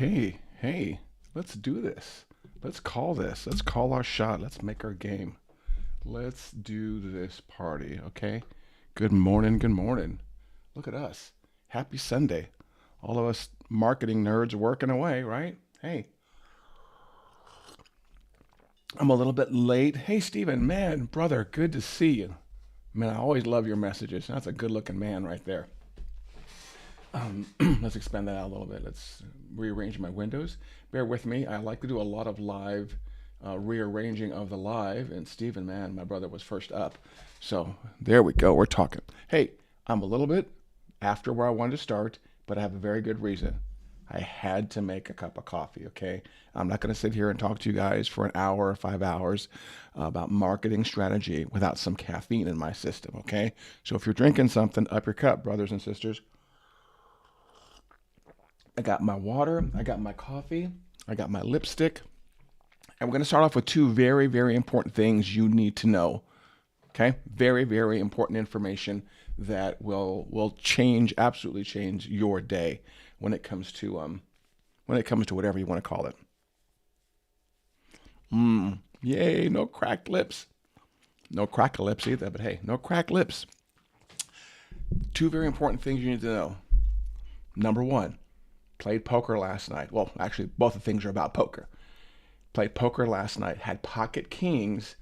Okay, hey, let's do this. Let's call this. Let's call our shot. Let's make our game. Let's do this party, okay? Good morning, good morning. Look at us. Happy Sunday. All of us marketing nerds working away, right? Hey, I'm a little bit late. Hey, Steven, man, brother, good to see you. Man, I always love your messages. That's a good looking man right there. Let's expand that out a little bit. Let's rearrange my windows. Bear with me. I like to do a lot of live rearranging of the live. And Steven, man, my brother was first up. So there we go. We're talking. Hey, I'm a little bit after where I wanted to start, but I have a very good reason. I had to make a cup of coffee, okay? I'm not going to sit here and talk to you guys for an hour or 5 hours about marketing strategy without some caffeine in my system, okay? So if you're drinking something, up your cup, brothers and sisters. I got my water, I got my coffee, I got my lipstick. And we're going to start off with two very, very important things you need to know. Okay? Very, very important information that will change, absolutely change your day when it comes to whatever you want to call it. Yay, no cracked lips. No cracked lips either, but hey, no cracked lips. Two very important things you need to know. Number one, played poker last night. Well, actually, both the things are about poker. Played poker last night, had pocket kings,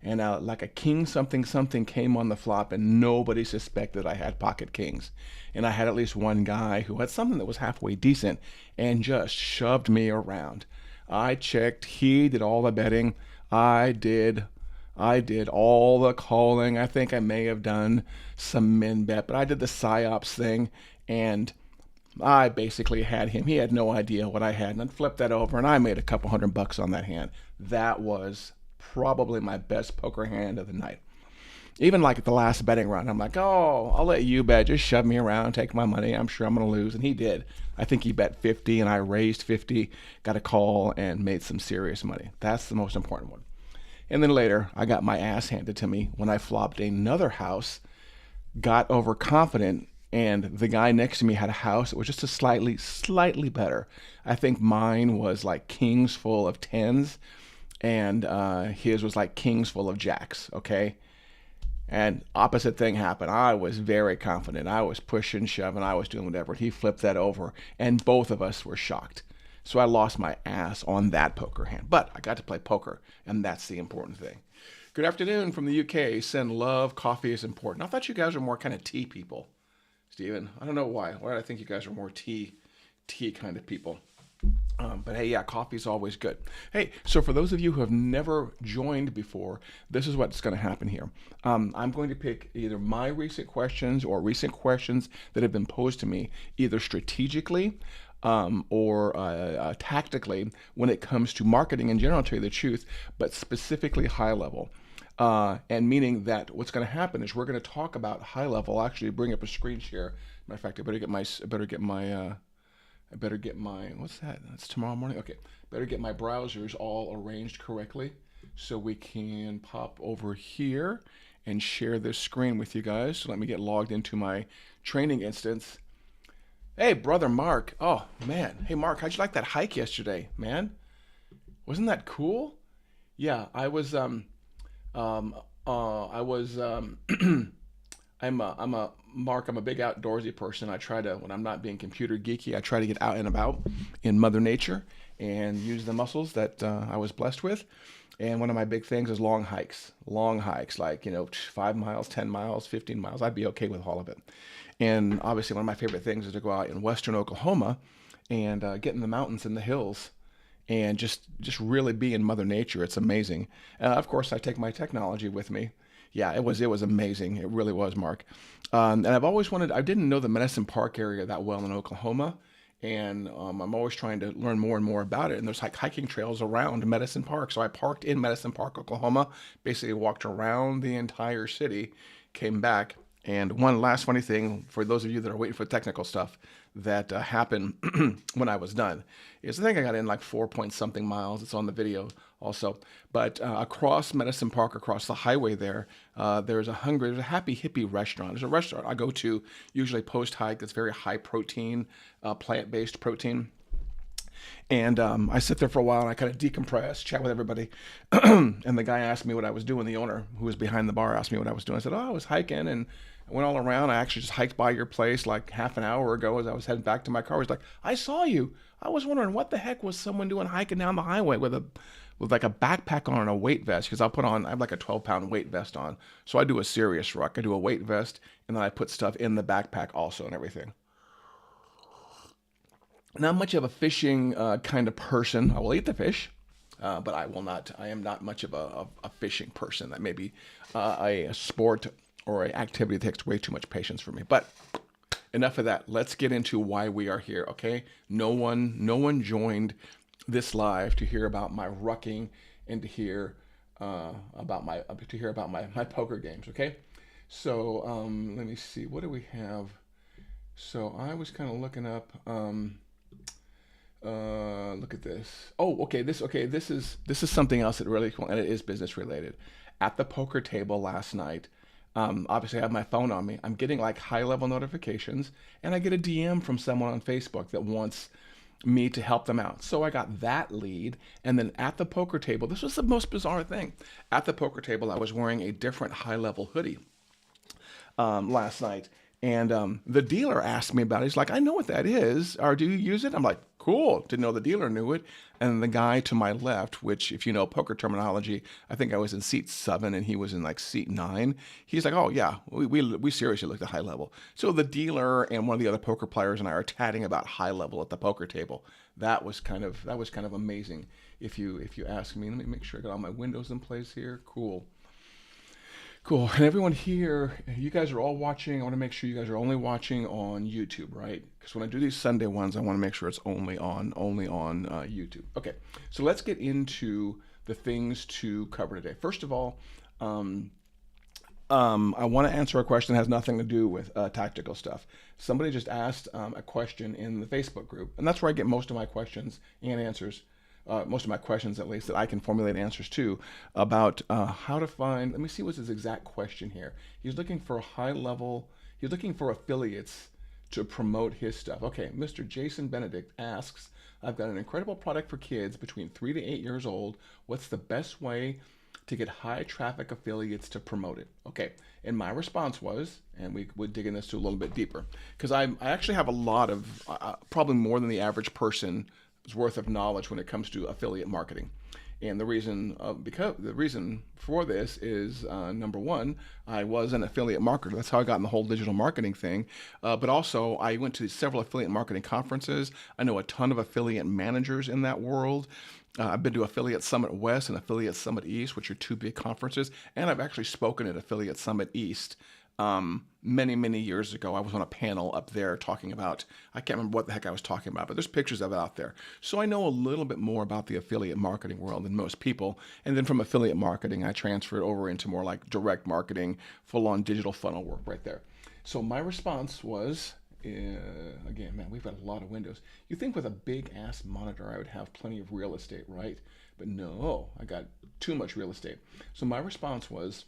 and like a king something something came on the flop, and nobody suspected I had pocket kings. And I had at least one guy who had something that was halfway decent and just shoved me around. I checked, he did all the betting, I did all the calling. I think I may have done some min bet, but I did the psyops thing, and I basically had him. He had no idea what I had, and I flipped that over, and I made a couple $100 on that hand. That was probably my best poker hand of the night. Even like at the last betting run, I'm like, oh, I'll let you bet. Just shove me around, take my money. I'm sure I'm going to lose. And he did. I think he bet 50, and I raised 50, got a call, and made some serious money. That's the most important one. And then later, I got my ass handed to me when I flopped another house, got overconfident, and the guy next to me had a house that was just a slightly better. I think mine was like kings full of tens, and his was like kings full of jacks, okay? And opposite thing happened. I was very confident. I was pushing, shoving, I was doing whatever. He flipped that over, and both of us were shocked. So I lost my ass on that poker hand. But I got to play poker, and that's the important thing. Good afternoon from the UK. Send love. Coffee is important. I thought you guys were more kind of tea people. Steven, I don't know why. Why did I think you guys are more tea kind of people? But hey, yeah, coffee's always good. Hey, so for those of you who have never joined before, this is what's going to happen here. I'm going to pick either my recent questions or recent questions that have been posed to me, either strategically or tactically when it comes to marketing in general, to tell you the truth, but specifically high level. And meaning that what's going to happen is we're going to talk about high level. I'll actually bring up a screen share. Matter of fact, I better get my, what's that? That's tomorrow morning. Okay, better get my browsers all arranged correctly so we can pop over here and share this screen with you guys. So let me get logged into my training instance. Hey, brother Mark. Oh man, hey Mark, how'd you like that hike yesterday, man? Wasn't that cool? Yeah, I was I was I'm a Mark. I'm a big outdoorsy person. I try to, when I'm not being computer geeky, I try to get out and about in Mother Nature and use the muscles that I was blessed with. And one of my big things is long hikes. Long hikes, like 5 miles, 10 miles, 15 miles. I'd be okay with all of it. And obviously, one of my favorite things is to go out in western Oklahoma and get in the mountains and the hills and just really be in Mother Nature. It's amazing. Of course, I take my technology with me. Yeah, it was amazing. It really was, Mark. And I've always wanted. I didn't know the Medicine Park area that well in Oklahoma, and I'm always trying to learn more and more about it. And there's like hiking trails around Medicine Park. So I parked in Medicine Park, Oklahoma. Basically, walked around the entire city, came back. And one last funny thing for those of you that are waiting for technical stuff that happened when I was done is I think I got in like 4 point something miles. It's on the video also. But across Medicine Park, across the highway there's a Happy Hippie restaurant. There's a restaurant I go to usually post hike that's very high protein, plant-based protein. And I sit there for a while and I kind of decompress, chat with everybody. And the guy asked me what I was doing. The owner who was behind the bar asked me what I was doing. I said, "Oh, I was hiking and I went all around. I actually just hiked by your place like half an hour ago as I was heading back to my car." He's like, "I saw you. I was wondering what the heck was someone doing hiking down the highway with like a backpack on and a weight vest, because I have like a 12-pound weight vest on. So I do a serious ruck. I do a weight vest and then I put stuff in the backpack also and everything. Not much of a fishing kind of person. I will eat the fish, but I will not. I am not much of a fishing person. That may be a sport or an activity that takes way too much patience for me. But enough of that. Let's get into why we are here. Okay. No one joined this live to hear about my rucking and to hear my poker games. Okay. So let me see. What do we have? So I was kind of looking up. Look at this. Oh, okay. This is something else that really cool, and it is business related. At the poker table last night, obviously I have my phone on me. I'm getting like Highlevel notifications, and I get a DM from someone on Facebook that wants me to help them out. So I got that lead, and then at the poker table, this was the most bizarre thing. At the poker table, I was wearing a different Highlevel hoodie last night. And the dealer asked me about it. He's like, "I know what that is. Or do you use it?" I'm like, "Cool." Didn't know the dealer knew it. And the guy to my left, which if you know poker terminology, I think I was in seat 7 and he was in like seat 9. He's like, "Oh yeah, we seriously looked at Highlevel." So the dealer and one of the other poker players and I are chatting about Highlevel at the poker table. That was kind of amazing. If you ask me, let me make sure I got all my windows in place here. Cool. Cool. And everyone here, you guys are all watching. I want to make sure you guys are only watching on YouTube, right? Because when I do these Sunday ones, I want to make sure it's only on YouTube. Okay. So let's get into the things to cover today. First of all, I want to answer a question that has nothing to do with tactical stuff. Somebody just asked a question in the Facebook group, and that's where I get most of my questions and answers, most of my questions at least, that I can formulate answers to about how to find. Let me see what's his exact question here. He's looking for he's looking for affiliates to promote his stuff. Okay, Mr. Jason Benedict asks, "I've got an incredible product for kids between 3 to 8 years old. What's the best way to get high traffic affiliates to promote it?" Okay, and my response was, and we would dig in this to a little bit deeper, because I actually have a lot of, probably more than the average person's worth of knowledge when it comes to affiliate marketing. And the reason for this is number one, I was an affiliate marketer. That's how I got in the whole digital marketing thing. But also, I went to several affiliate marketing conferences. I know a ton of affiliate managers in that world. I've been to Affiliate Summit West and Affiliate Summit East, which are two big conferences, and I've actually spoken at Affiliate Summit East many years ago. I was on a panel up there talking about, I can't remember what the heck I was talking about, but there's pictures of it out there. So I know a little bit more about the affiliate marketing world than most people. And then from affiliate marketing, I transferred over into more like direct marketing, full-on digital funnel work right there. So my response was, again, man, we've got a lot of windows. You think with a big ass monitor, I would have plenty of real estate, right? But no, I got too much real estate. So my response was,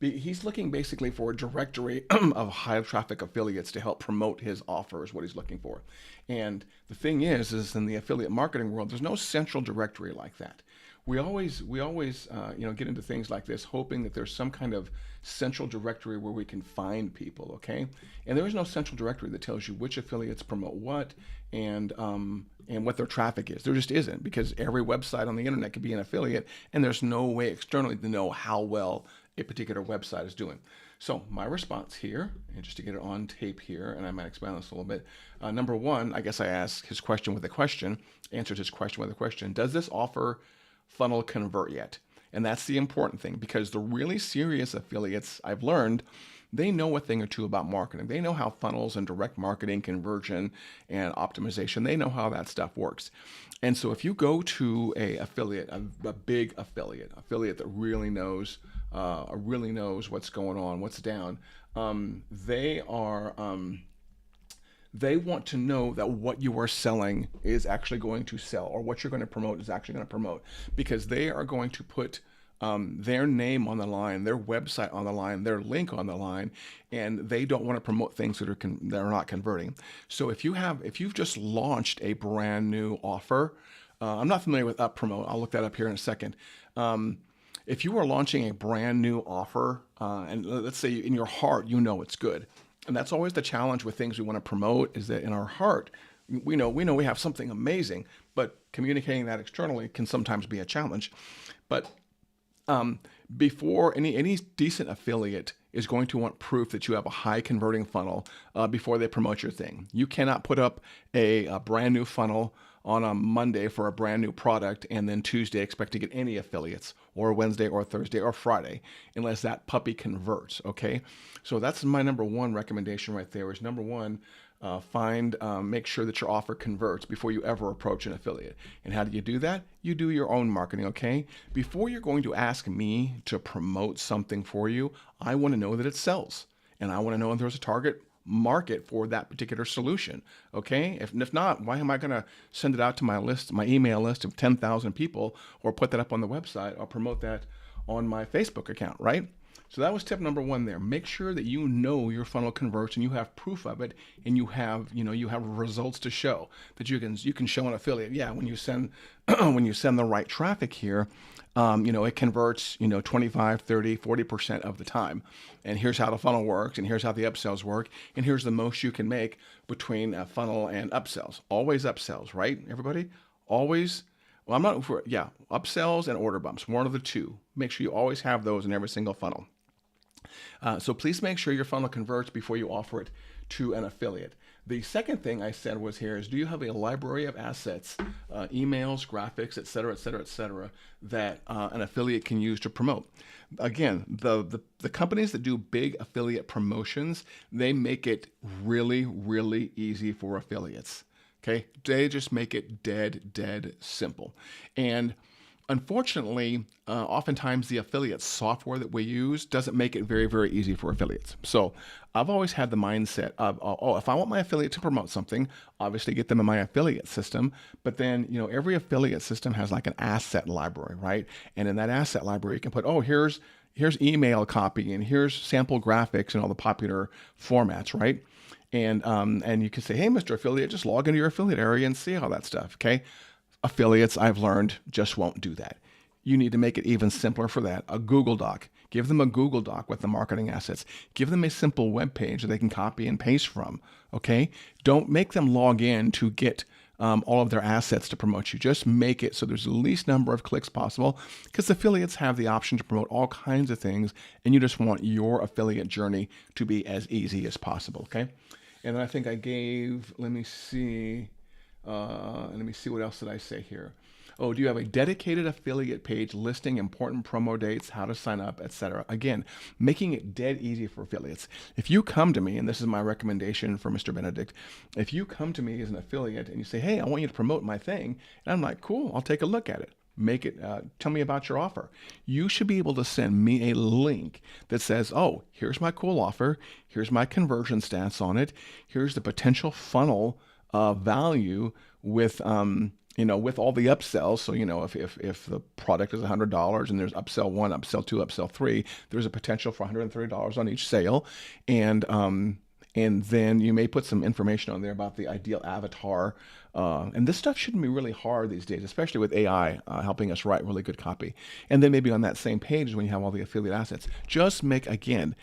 he's looking basically for a directory of high traffic affiliates to help promote his offer is what he's looking for. And the thing is in the affiliate marketing world, there's no central directory like that. We always get into things like this, hoping that there's some kind of central directory where we can find people, okay? And there is no central directory that tells you which affiliates promote what and what their traffic is. There just isn't, because every website on the internet could be an affiliate, and there's no way externally to know how well a particular website is doing. So my response here, and just to get it on tape here, and I might expand this a little bit. Number one, I guess I asked his question with a question, answered his question with a question. Does this offer funnel convert yet? And that's the important thing, because the really serious affiliates, I've learned, they know a thing or two about marketing. They know how funnels and direct marketing, conversion, and optimization, they know how that stuff works. And so if you go to a big affiliate that really knows what's going on, what's down, they want to know that what you are selling is actually going to sell, or what you're going to promote is actually going to promote, because they are going to put their name on the line, their website on the line, their link on the line, and they don't want to promote things that are not converting. So if you've just launched a brand new offer, I'm not familiar with Up Promote. I'll look that up here in a second. If you are launching a brand new offer, and let's say in your heart you know it's good, and that's always the challenge with things we want to promote, is that in our heart we know we have something amazing, but communicating that externally can sometimes be a challenge. But before any decent affiliate is going to want proof that you have a high converting funnel before they promote your thing. You cannot put up a brand new funnel on a Monday for a brand new product and then Tuesday expect to get any affiliates, or Wednesday or Thursday or Friday, unless that puppy converts. Okay, so that's my number one recommendation right there. Is number one, make sure that your offer converts before you ever approach an affiliate. And how do you do that? You do your own marketing, okay? Before you're going to ask me to promote something for you, I want to know that it sells. And I want to know if there's a target market for that particular solution, okay? If not, why am I going to send it out to my email list of 10,000 people, or put that up on the website, or promote that on my Facebook account, right? So that was tip number one there. Make sure that you know your funnel converts and you have proof of it, and you have results to show that you can show an affiliate. Yeah, when you send when you send the right traffic here, it converts 25, 30, 40% of the time. And here's how the funnel works, and here's how the upsells work, and here's the most you can make between a funnel and upsells. Always upsells, right, everybody? Always. Well, I'm not for, yeah, upsells and order bumps, one of the two. Make sure you always have those in every single funnel. So please make sure your funnel converts before you offer it to an affiliate. The second thing I said was here is, do you have a library of assets, emails, graphics, et cetera, that an affiliate can use to promote? Again, the companies that do big affiliate promotions, they make it really, really easy for affiliates. Okay, they just make it dead simple. And unfortunately, oftentimes the affiliate software that we use doesn't make it very, very easy for affiliates. So I've always had the mindset of, if I want my affiliate to promote something, obviously get them in my affiliate system. But then, every affiliate system has like an asset library, right? And in that asset library, you can put, here's email copy, and here's sample graphics and all the popular formats, right? And you can say, hey, Mr. Affiliate, just log into your affiliate area and see all that stuff, okay? Affiliates, I've learned, just won't do that. You need to make it even simpler for that. A Google Doc. Give them a Google Doc with the marketing assets. Give them a simple web page that they can copy and paste from, okay? Don't make them log in to get all of their assets to promote you. Just make it so there's the least number of clicks possible, because affiliates have the option to promote all kinds of things, and you just want your affiliate journey to be as easy as possible, okay? And then I think I gave, let me see what else did I say here. Oh, do you have a dedicated affiliate page listing important promo dates, how to sign up, etc.? Again, making it dead easy for affiliates. If you come to me, and this is my recommendation for Mr. Benedict, if you come to me as an affiliate and you say, hey, I want you to promote my thing, and I'm like, cool, I'll take a look at it. Make it, tell me about your offer. You should be able to send me a link that says, oh, here's my cool offer. Here's my conversion stats on it. Here's the potential funnel value with, with all the upsells. So, if the product is $100 and there's upsell 1, upsell 2, upsell 3, there's a potential for $130 on each sale. And then you may put some information on there about the ideal avatar. And this stuff shouldn't be really hard these days, especially with AI helping us write really good copy. And then maybe on that same page when you have all the affiliate assets, just make, again,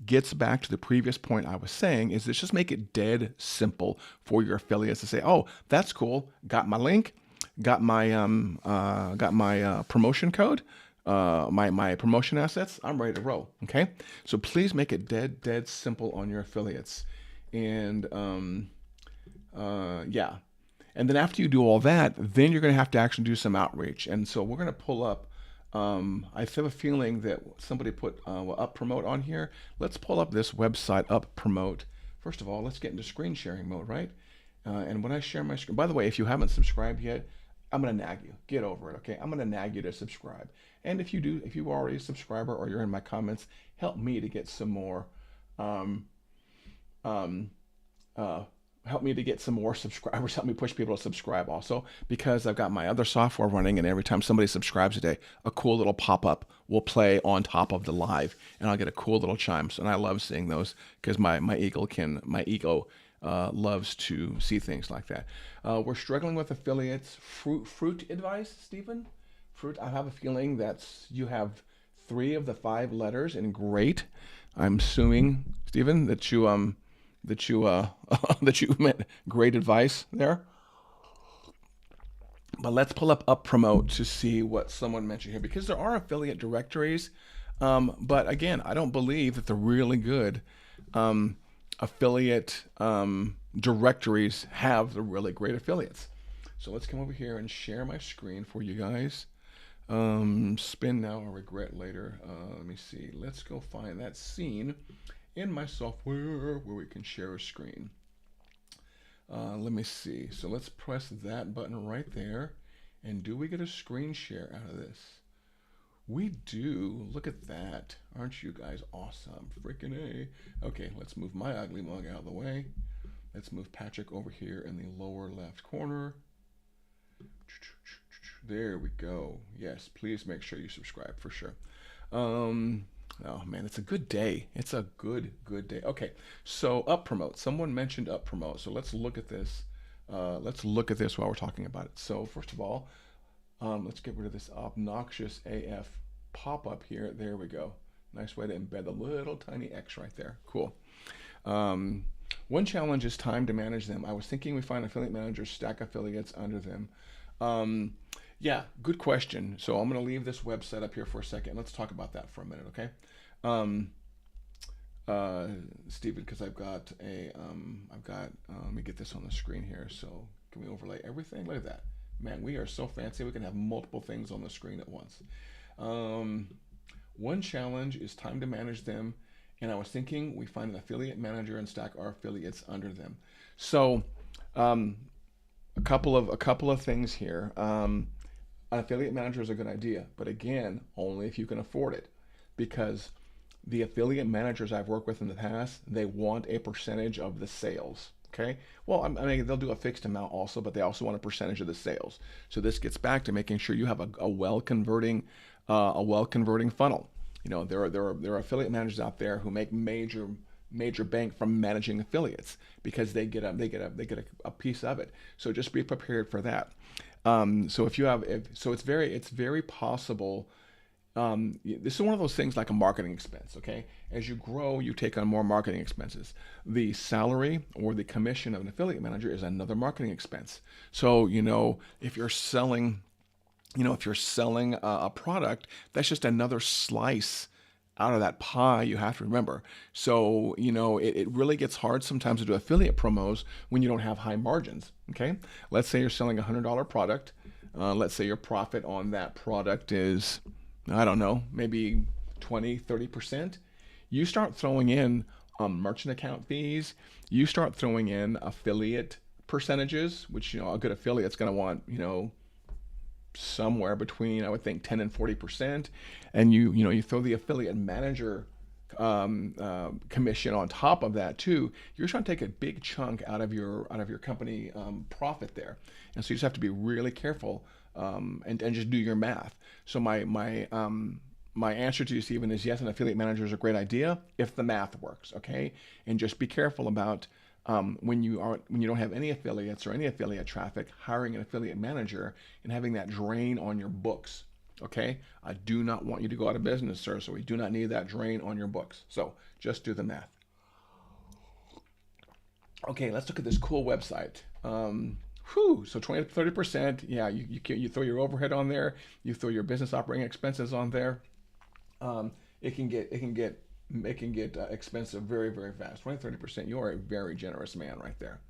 gets back to the previous point I was saying, is just make it dead simple for your affiliates to say, oh, that's cool. Got my link, got my promotion code, my promotion assets, I'm ready to roll. Okay, so please make it dead simple on your affiliates. And yeah, and then after you do all that, then you're going to have to actually do some outreach. And so we're going to pull up, I have a feeling that somebody put Up Promote on here. Let's pull up this website, Up Promote. First of all, let's get into screen sharing mode, right? And when I share my screen, by the way, if you haven't subscribed yet, I'm going to nag you. Get over it, okay? I'm going to nag you to subscribe. And if you're already a subscriber or you're in my comments, help me to get some more help me to get some more subscribers, help me push people to subscribe also, because I've got my other software running, and every time somebody subscribes today, a cool little pop-up will play on top of the live, and I'll get a cool little chime. So, and I love seeing those because my ego loves to see things like that. We're struggling with affiliates. Fruit advice, Stephen? Fruit. I have a feeling that you have 3 of the 5 letters in great. I'm assuming, Stephen, that you that you meant great advice there. But let's pull up promote to see what someone mentioned here, because there are affiliate directories. But again, I don't believe that the really good affiliate directories have the really great affiliates. So let's come over here and share my screen for you guys. Spin now or regret later. Let me see. Let's go find that scene in my software where we can share a screen. Let me see. So let's press that button right there. And do we get a screen share out of this? We do. Look at that. Aren't you guys awesome? Freaking A. Okay, let's move my ugly mug out of the way. Let's move Patrick over here in the lower left corner. There we go. Yes, please make sure you subscribe for sure. Oh man, it's a good day. It's a good day. Okay, so up promote. Someone mentioned up promote. So let's look at this. Let's look at this while we're talking about it. So first of all, let's get rid of this obnoxious AF pop-up here. There we go. Nice way to embed the little tiny X right there. Cool. One challenge is time to manage them. I was thinking we find affiliate managers, stack affiliates under them. Yeah, good question. So I'm going to leave this website up here for a second. Let's talk about that for a minute, okay? Stephen, because let me get this on the screen here. So can we overlay everything? Look at that. Man, we are so fancy. We can have multiple things on the screen at once. One challenge is time to manage them. And I was thinking we find an affiliate manager and stack our affiliates under them. So a couple of things here. An affiliate manager is a good idea, but again, only if you can afford it, because the affiliate managers I've worked with in the past, they want a percentage of the sales. Okay. Well, I mean, they'll do a fixed amount also, but they also want a percentage of the sales. So this gets back to making sure you have a well converting funnel. You know, there are affiliate managers out there who make major bank from managing affiliates because they get a piece of it. So just be prepared for that. So it's very possible. This is one of those things like a marketing expense. Okay, as you grow, you take on more marketing expenses. The salary or the commission of an affiliate manager is another marketing expense. So if you're selling a product, that's just another slice out of that pie you have to remember. So, it really gets hard sometimes to do affiliate promos when you don't have high margins. Okay. Let's say you're selling a $100 product. Let's say your profit on that product is, I don't know, maybe 20-30%. You start throwing in merchant account fees. You start throwing in affiliate percentages, which, a good affiliate's going to want, somewhere between, I would think, 10 and 40%, and you throw the affiliate manager commission on top of that too. You're trying to take a big chunk out of your company profit there, and so you just have to be really careful and just do your math. So my answer to you, Stephen, is yes, an affiliate manager is a great idea if the math works. Okay, and just be careful about when you don't have any affiliates or any affiliate traffic, hiring an affiliate manager and having that drain on your books. Okay, I do not want you to go out of business, sir. So we do not need that drain on your books. So just do the math. Okay, let's look at this cool website. So 20-30%. Yeah, you throw your overhead on there. You throw your business operating expenses on there. It can get expensive very, very fast. 20-30%. You are a very generous man right there.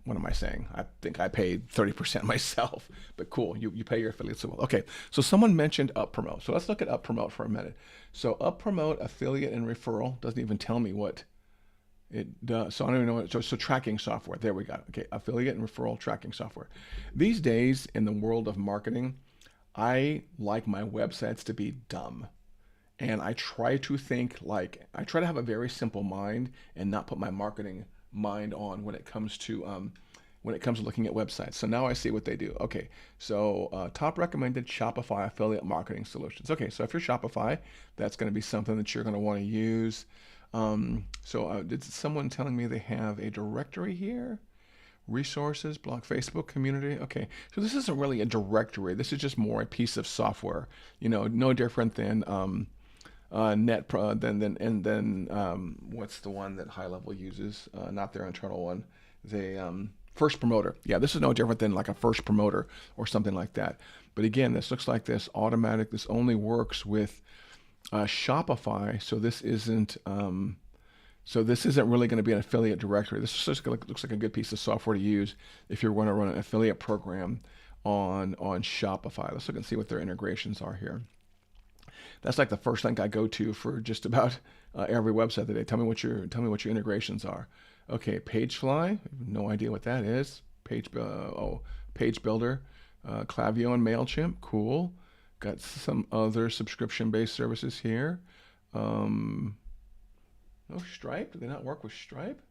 What am I saying? I think I paid 30% myself, but cool. You pay your affiliates so well. Okay. So someone mentioned up promote. So let's look at up promote for a minute. So up promote, affiliate, and referral doesn't even tell me what it does. So I don't even know what. So tracking software. There we go. Okay. Affiliate and referral tracking software. These days in the world of marketing, I like my websites to be dumb. And I try to have a very simple mind and not put my marketing mind on when it comes to looking at websites. So now I see what they do. Okay, so top recommended Shopify affiliate marketing solutions. Okay, so if you're Shopify, that's going to be something that you're going to want to use. Did someone telling me they have a directory here? Resources, blog, Facebook community. Okay, so this isn't really a directory. This is just more a piece of software. No different than what's the one that Highlevel uses? Not their internal one. They First Promoter. Yeah, this is no different than like a First Promoter or something like that. But again, this looks like this automatic. This only works with Shopify. So this isn't. This isn't really going to be an affiliate directory. This just looks like a good piece of software to use if you're going to run an affiliate program on Shopify. Let's look and see what their integrations are here. That's like the first link I go to for just about every website today. Tell me what your integrations are. Okay, Pagefly. No idea what that is. Page Builder, Klaviyo and Mailchimp. Cool. Got some other subscription-based services here. Oh, Stripe? Do they not work with Stripe?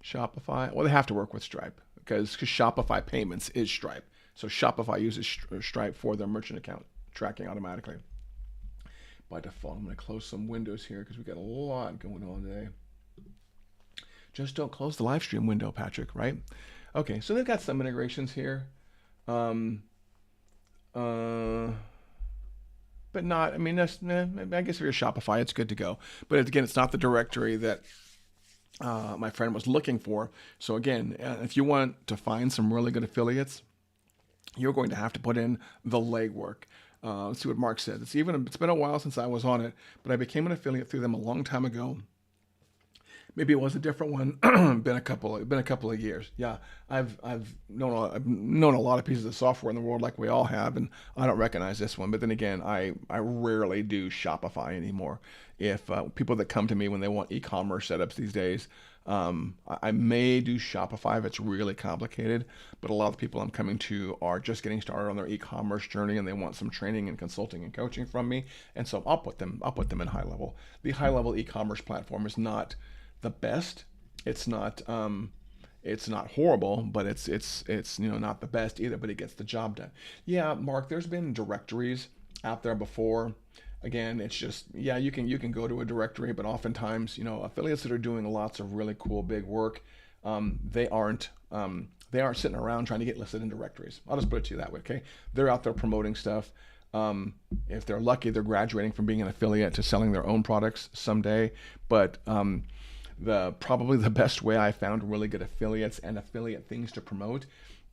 Shopify. Well, they have to work with Stripe because Shopify Payments is Stripe. So Shopify uses Stripe for their merchant account tracking automatically. By default, I'm going to close some windows here because we got a lot going on today. Just don't close the live stream window, Patrick, right? Okay, so they've got some integrations here. But not, I mean, I guess if you're Shopify, it's good to go. But again, it's not the directory that my friend was looking for. So again, if you want to find some really good affiliates, you're going to have to put in the legwork. Let's see what Mark said. It's been a while since I was on it, but I became an affiliate through them a long time ago. Maybe it was a different one. Been a couple of years. Yeah, I've known a lot of pieces of software in the world, like we all have, and I don't recognize this one. But then again, I rarely do Shopify anymore. If people that come to me when they want e-commerce setups these days, I may do Shopify if it's really complicated. But a lot of the people I'm coming to are just getting started on their e-commerce journey, and they want some training and consulting and coaching from me. And so I'll put them in Highlevel. The Highlevel e-commerce platform is not the best. It's not horrible, but it's not the best either, but it gets the job done. Yeah, Mark, there's been directories out there before. Again, it's just, yeah, you can go to a directory, but oftentimes, affiliates that are doing lots of really cool big work, they aren't sitting around trying to get listed in directories. I'll just put it to you that way, okay? They're out there promoting stuff. If they're lucky, they're graduating from being an affiliate to selling their own products someday. But probably the best way I found really good affiliates and affiliate things to promote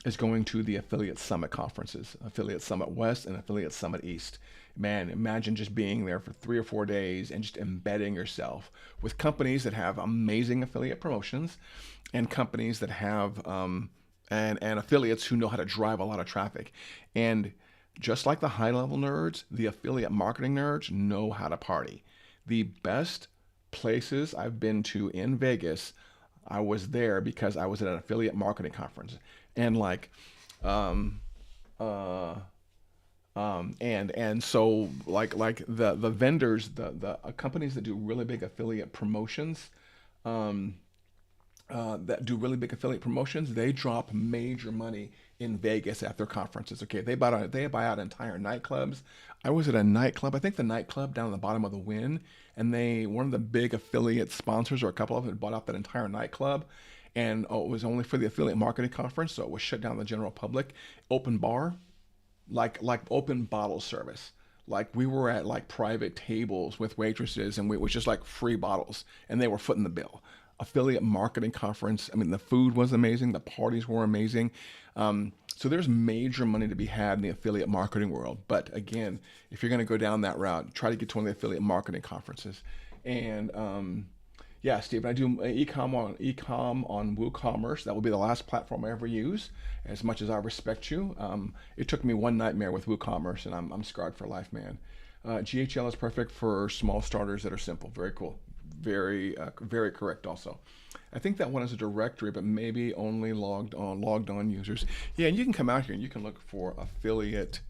is going to the Affiliate Summit conferences, Affiliate Summit West and Affiliate Summit East. Man, imagine just being there for 3 or 4 days and just embedding yourself with companies that have amazing affiliate promotions and companies that have and affiliates who know how to drive a lot of traffic. And just like the high-level nerds, the affiliate marketing nerds know how to party. The best places I've been to in Vegas, I was there because I was at an affiliate marketing conference, and so the vendors, the companies that do really big affiliate promotions, they drop major money in Vegas at their conferences. Okay, they buy out entire nightclubs. I was at a nightclub, I think the nightclub down at the bottom of the Wynn, and one of the big affiliate sponsors, or a couple of them, bought out that entire nightclub. And it was only for the affiliate marketing conference, so it was shut down to the general public. Open bar, like open bottle service. Like we were at like private tables with waitresses, and it was just like free bottles, and they were footing the bill. Affiliate marketing conference. I mean, the food was amazing. The parties were amazing. So there's major money to be had in the affiliate marketing world. But again, if you're going to go down that route, try to get to one of the affiliate marketing conferences. And yeah, Stephen, I do e-com on WooCommerce. That will be the last platform I ever use. As much as I respect you, it took me one nightmare with WooCommerce, and I'm scarred for life, man. GHL is perfect for small starters that are simple. Very cool. Very correct also. I think that one is a directory, but maybe only logged on users. Yeah, and you can come out here and you can look for affiliate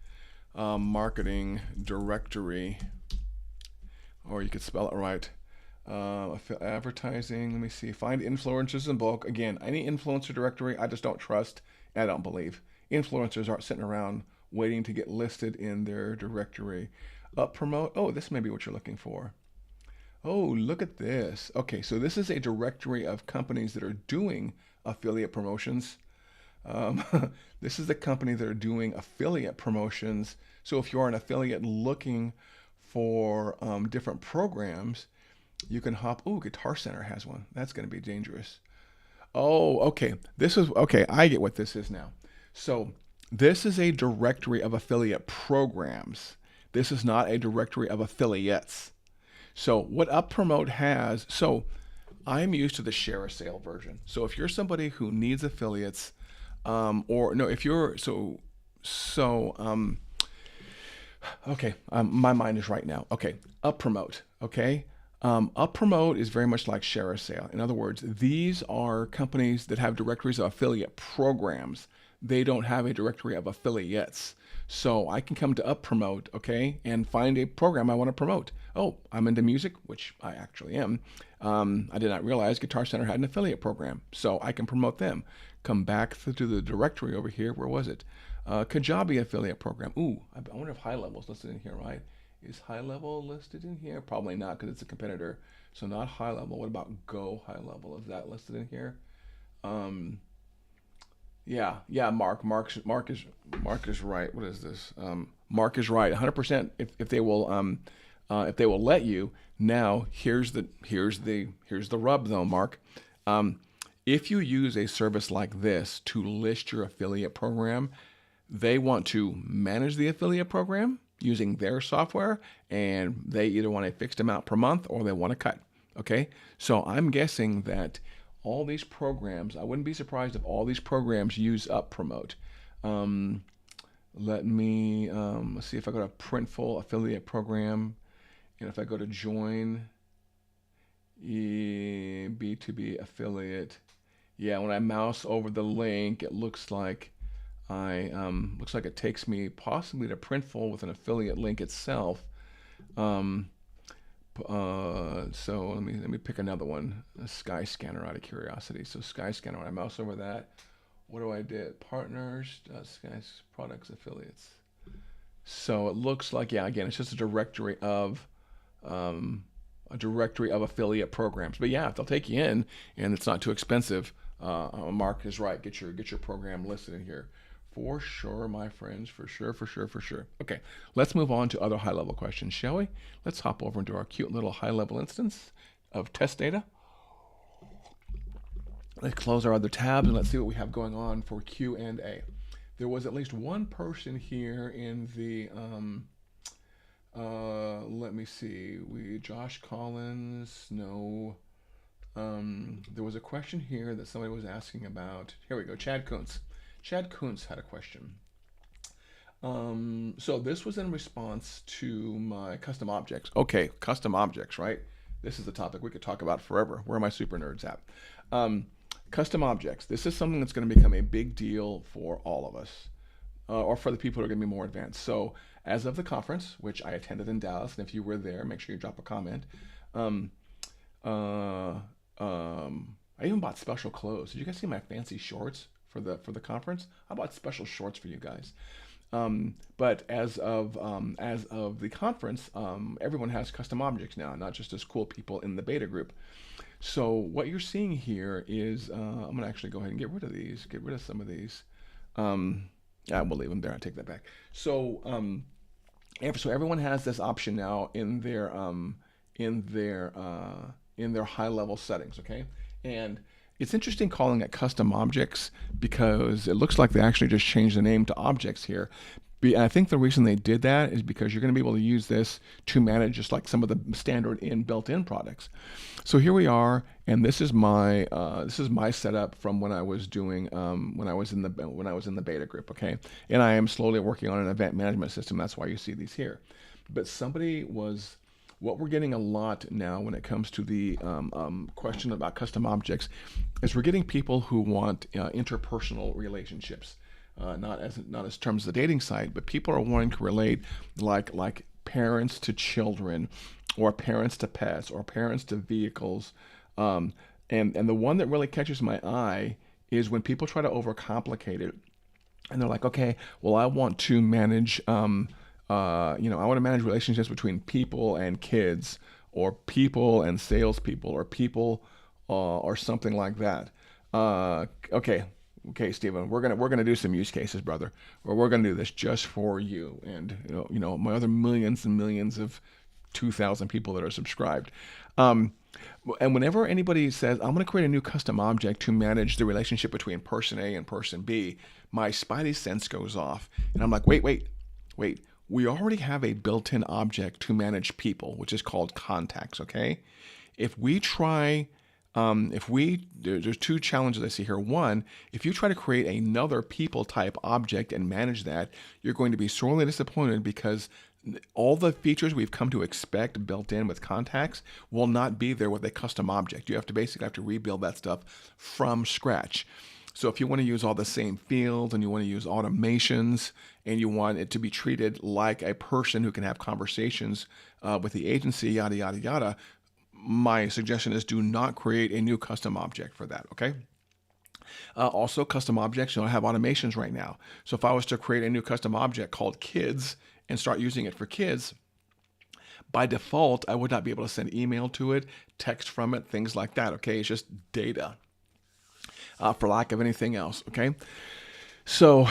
marketing directory, or you could spell it right. Advertising. Let me see. Find influencers in bulk. Again, any influencer directory, I just don't trust. And I don't believe influencers aren't sitting around waiting to get listed in their directory. Promote. Oh, this may be what you're looking for. Oh, look at this. Okay, so this is a directory of companies that are doing affiliate promotions. Um, this is the company that are doing affiliate promotions. So if you're an affiliate looking for different programs, you can hop. Oh, Guitar Center has one. That's going to be dangerous. Oh, okay. This is okay. I get what this is now. So this is a directory of affiliate programs. This is not a directory of affiliates. So what UpPromote has, so I'm used to the share a sale version. So if you're somebody who needs affiliates, or no, if you're so okay, my mind is right now. Okay, UpPromote. Okay, UpPromote is very much like share a sale. In other words, these are companies that have directories of affiliate programs. They don't have a directory of affiliates. So I can come to UpPromote, okay, and find a program I want to promote. Oh, I'm into music, which I actually am. I did not realize Guitar Center had an affiliate program, so I can promote them. Come back to the directory over here. Where was it? Kajabi affiliate program. Ooh, I wonder if Highlevel is listed in here, right? Is Highlevel listed in here? Probably not, because it's a competitor. So not Highlevel. What about GoHighLevel? Is that listed in here? Um, yeah. Mark is right. What is this? Mark is right. 100%. If they will let you. Now here's the rub though, Mark. If you use a service like this to list your affiliate program, they want to manage the affiliate program using their software, and they either want a fixed amount per month or they want to cut. Okay, so I'm guessing that all these programs, I wouldn't be surprised if all these programs use UpPromote. Um, let's see if I go to Printful affiliate program, and if I go to join B2B affiliate, yeah, when I mouse over the link, it looks like it takes me possibly to Printful with an affiliate link itself. Um, so let me pick another one. A Skyscanner out of curiosity. So Skyscanner, when I mouse over that, what do I do? Partners, Sky products, affiliates. So it looks like, yeah, again, it's just um, a directory of affiliate programs. But yeah, if they'll take you in and it's not too expensive, Mark is right. Get your program listed in here. For sure, my friends, for sure. Okay, let's move on to other high-level questions, shall we? Let's hop over into our cute little high-level instance of test data. Let's close our other tabs and let's see what we have going on for Q&A. There was at least one person here in the, let me see, Josh Collins, no. There was a question here that somebody was asking about. Here we go, Chad Kuntz. Chad Kuntz had a question. So this was in response to my custom objects. Okay, custom objects, right? This is the topic we could talk about forever. Where are my super nerds at? Custom objects. This is something that's going to become a big deal for all of us, or for the people who are going to be more advanced. So as of the conference, which I attended in Dallas, and if you were there, make sure you drop a comment. Um, uh, I even bought special clothes. Did you guys see my fancy shorts for the conference? I bought special shorts for you guys. But as of the conference, everyone has custom objects now, not just as cool people in the beta group. So what you're seeing here is, I'm gonna actually go ahead and get rid of these, get rid of some of these. Yeah, we'll leave them there. I take that back. So, so everyone has this option now in their high level settings. Okay, and it's interesting calling it custom objects because it looks like they actually just changed the name to objects here. And I think the reason they did that is because you're going to be able to use this to manage just like some of the standard built-in products. So here we are, and this is my setup from when I was doing when I was in the beta group. Okay, and I am slowly working on an event management system. That's why you see these here. But what we're getting a lot now when it comes to the question about custom objects is we're getting people who want interpersonal relationships, not as terms of the dating site, but people are wanting to relate like parents to children, or parents to pets, or parents to vehicles. Um, and the one that really catches my eye is when people try to overcomplicate it, and they're like, okay, well, I want to manage, I want to manage relationships between people and kids, or people and salespeople, or people, or something like that. Okay, okay, Stephen, we're gonna do some use cases, brother, or we're gonna do this just for you, and my other millions and millions of 2,000 people that are subscribed. Um, and whenever anybody says, I'm going to create a new custom object to manage the relationship between person A and person B, my spidey sense goes off. And I'm like, wait. We already have a built-in object to manage people, which is called contacts, okay? If we try, there's two challenges I see here. One, if you try to create another people type object and manage that, you're going to be sorely disappointed, because all the features we've come to expect built in with contacts will not be there with a custom object. You have to basically rebuild that stuff from scratch. So if you want to use all the same fields, and you want to use automations, and you want it to be treated like a person who can have conversations with the agency, yada, yada, yada, my suggestion is do not create a new custom object for that, okay? Also, custom objects don't have automations right now. So if I was to create a new custom object called kids and start using it for kids, by default, I would not be able to send email to it, text from it, things like that, okay? It's just data, for lack of anything else, okay? So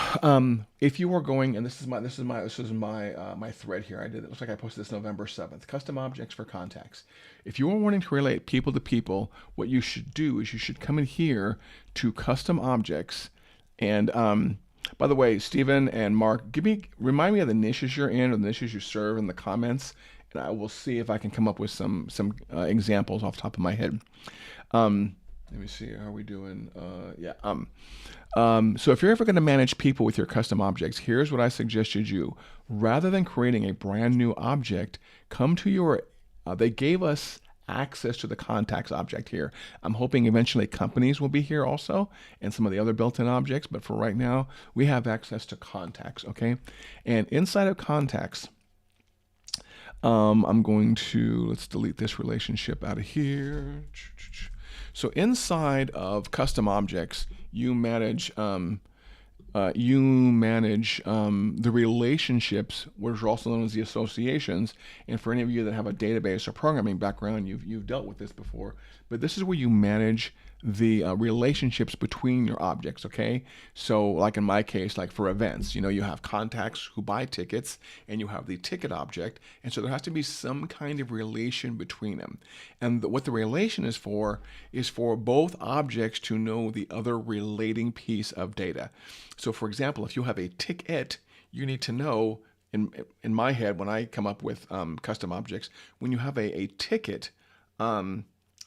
if you are going, and this is my thread here. It looks like I posted this November 7th. Custom objects for contacts. If you are wanting to relate people to people, what you should do is you should come in here to custom objects. And by the way, Stephen and Mark, remind me of the niches you're in, or the niches you serve, in the comments, and I will see if I can come up with some examples off the top of my head. Let me see. How are we doing? So if you're ever going to manage people with your custom objects, here's what I suggest you do. Rather than creating a brand new object, come to your, they gave us access to the contacts object here. I'm hoping eventually companies will be here also, and some of the other built-in objects, but for right now, we have access to contacts, okay? And inside of contacts, I'm going to, let's delete this relationship out of here. So inside of custom objects, you manage the relationships, which are also known as the associations. And for any of you that have a database or programming background, you've dealt with this before. But this is where you manage the relationships between your objects, okay? So like in my case, like for events, you have contacts who buy tickets, and you have the ticket object. And so there has to be some kind of relation between them. And what the relation is for both objects to know the other relating piece of data. So for example, if you have a ticket, you need to know, in my head, when I come up with custom objects, when you have a ticket,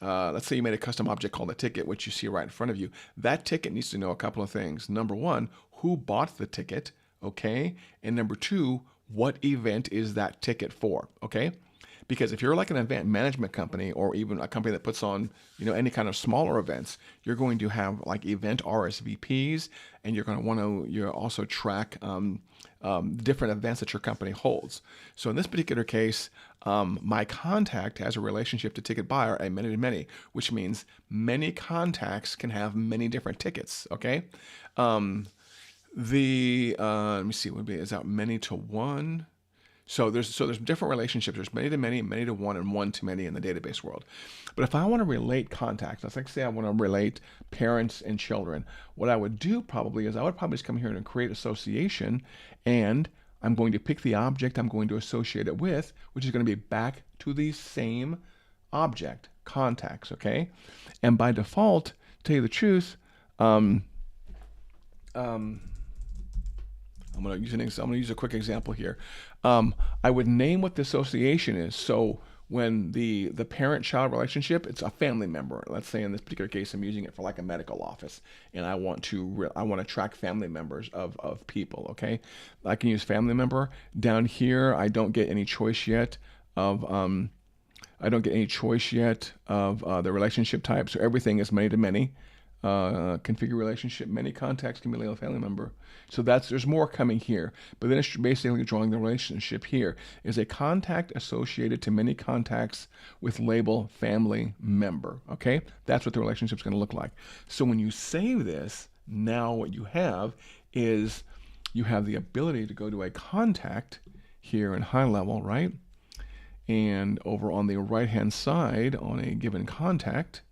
let's say you made a custom object called a ticket, which you see right in front of you. That ticket needs to know a couple of things. Number one, who bought the ticket, okay? And number two, what event is that ticket for, okay? Because if you're like an event management company, or even a company that puts on, any kind of smaller events, you're going to have like event RSVPs, and you're going to want to also track different events that your company holds. So in this particular case, my contact has a relationship to ticket buyer, a many to many, which means many contacts can have many different tickets. Okay. Let me see, is that many to one? So there's different relationships. There's many to many, many to one, and one to many in the database world. But if I want to relate contacts, let's say I want to relate parents and children, what I would do probably is I would probably just come here and create association, and I'm going to pick the object I'm going to associate it with, which is going to be back to the same object, contacts, okay? And by default, to tell you the truth, I'm going to use a quick example here. I would name what the association is. So when the parent-child relationship, it's a family member. Let's say in this particular case, I'm using it for like a medical office, and I want to track family members of people. Okay, I can use family member. Down here, I don't get any choice yet of the relationship type. So everything is many to many. configure relationship. Many contacts can be labeled family member. So there's more coming here. But then it's basically drawing the relationship here is a contact associated to many contacts with label family member. Okay, that's what the relationship is going to look like. So when you save this, now what you have is you have the ability to go to a contact here in Highlevel, right? And over on the right hand side on a given contact,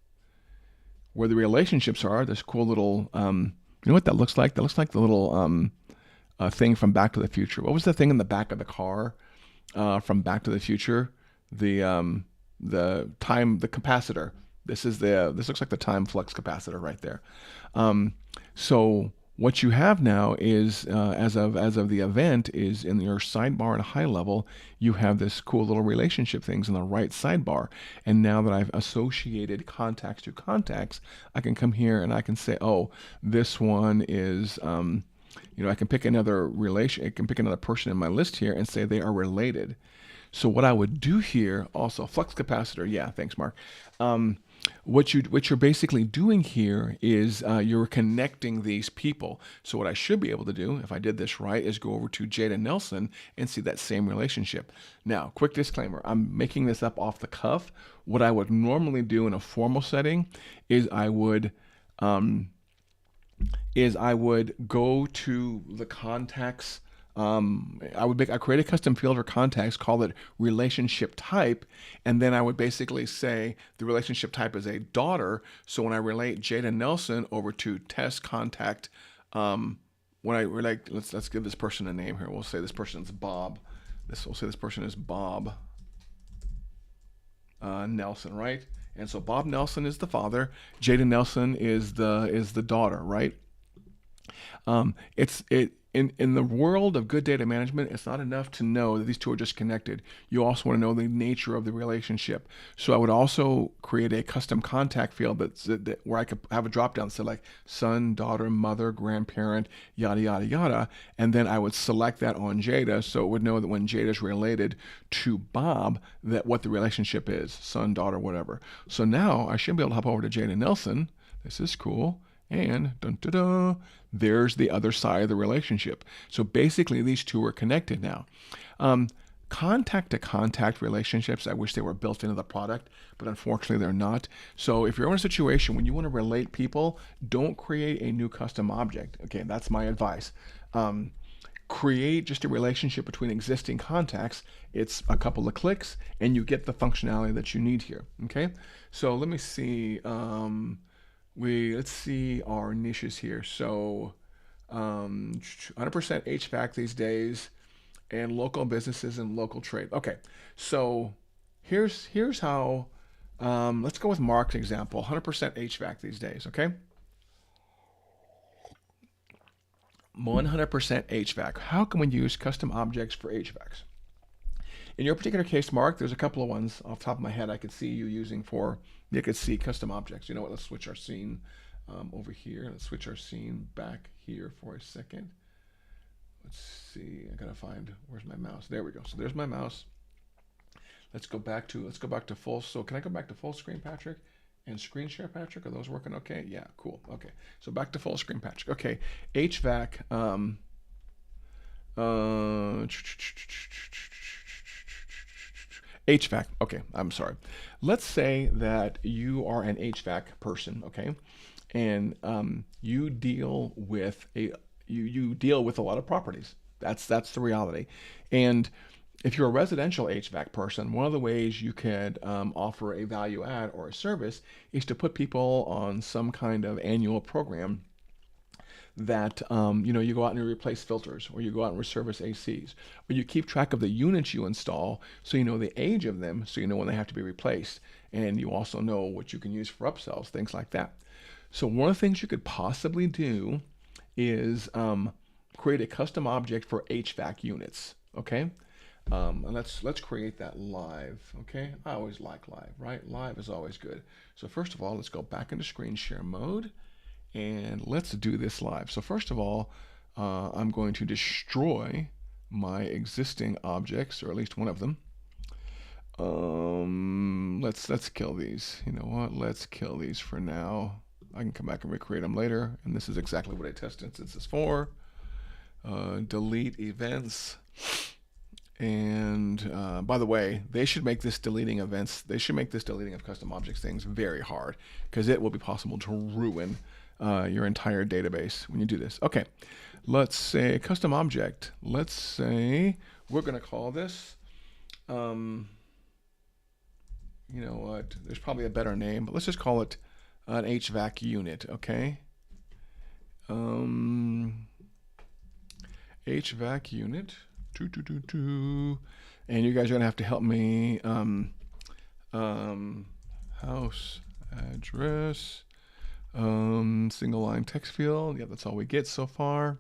where the relationships are, this cool little, you know what that looks like? That looks like the little thing from Back to the Future. What was the thing in the back of the car from Back to the Future? The capacitor. This looks like the time flux capacitor right there. So what you have now is, as of the event, is in your sidebar at Highlevel, you have this cool little relationship things in the right sidebar. And now that I've associated contacts to contacts, I can come here and I can say, oh, this one is, I can pick another relation, I can pick another person in my list here and say they are related. So what I would do here, also flux capacitor, yeah, thanks, Mark. What you're basically doing here is you're connecting these people. So what I should be able to do, if I did this right, is go over to Jada Nelson and see that same relationship. Now, quick disclaimer, I'm making this up off the cuff. What I would normally do in a formal setting is I would go to the contacts. I create a custom field for contacts, call it relationship type, and then I would basically say the relationship type is a daughter. So when I relate Jada Nelson over to test contact, when I relate, let's give this person a name here. We'll say this person's Bob. We'll say this person is Bob Nelson, right? And so Bob Nelson is the father. Jada Nelson is the daughter, right? In the world of good data management, it's not enough to know that these two are just connected. You also want to know the nature of the relationship. So I would also create a custom contact field where I could have a drop down, so like son, daughter, mother, grandparent, yada, yada, yada. And then I would select that on Jada, so it would know that when Jada is related to Bob, that what the relationship is, son, daughter, whatever. So now I should be able to hop over to Jada Nelson. This is cool. And dun, dun, dun, there's the other side of the relationship. So basically, these two are connected now. Contact to contact relationships, I wish they were built into the product, but unfortunately they're not. So if you're in a situation when you want to relate people, don't create a new custom object. Okay, that's my advice. Create just a relationship between existing contacts. It's a couple of clicks and you get the functionality that you need here. Okay, so let me see. Let's see our niches here. So 100% HVAC these days, and local businesses and local trade. Okay, so here's how. Let's go with Mark's example. 100% HVAC these days. Okay. 100% HVAC. How can we use custom objects for HVACs? In your particular case, Mark, there's a couple of ones off the top of my head I could see you using for, you could see custom objects. You know what, let's switch our scene over here. Let's switch our scene back here for a second. Let's see, I gotta find, where's my mouse? There we go, so there's my mouse. Let's go back to full, so can I go back to full screen, Patrick? And screen share, Patrick, are those working okay? Yeah, cool, okay. So back to full screen, Patrick. Okay, HVAC, HVAC. Okay, I'm sorry. Let's say that you are an HVAC person, okay, and you deal with a lot of properties. That's the reality. And if you're a residential HVAC person, one of the ways you could offer a value add or a service is to put people on some kind of annual program that you go out and you replace filters, or you go out and reservice ACs, or you keep track of the units you install so you know the age of them, so you know when they have to be replaced, and you also know what you can use for upsells, things like that. So one of the things you could possibly do is create a custom object for HVAC units. Okay, and let's create that live. Okay, I always like live, right? Live is always good. So first of all, let's go back into screen share mode. And let's do this live. So first of all, I'm going to destroy my existing objects, or at least one of them. Let's kill these. You know what? Let's kill these for now. I can come back and recreate them later. And this is exactly what a test instance is for. Delete events. And by the way, they should make this deleting events, they should make this deleting of custom objects things very hard, because it will be possible to ruin your entire database when you do this. Okay, let's say custom object. Let's say we're going to call this, you know what, there's probably a better name, but let's just call it an HVAC unit, okay? HVAC unit. And you guys are going to have to help me. House address, single line text field. Yeah, that's all we get so far.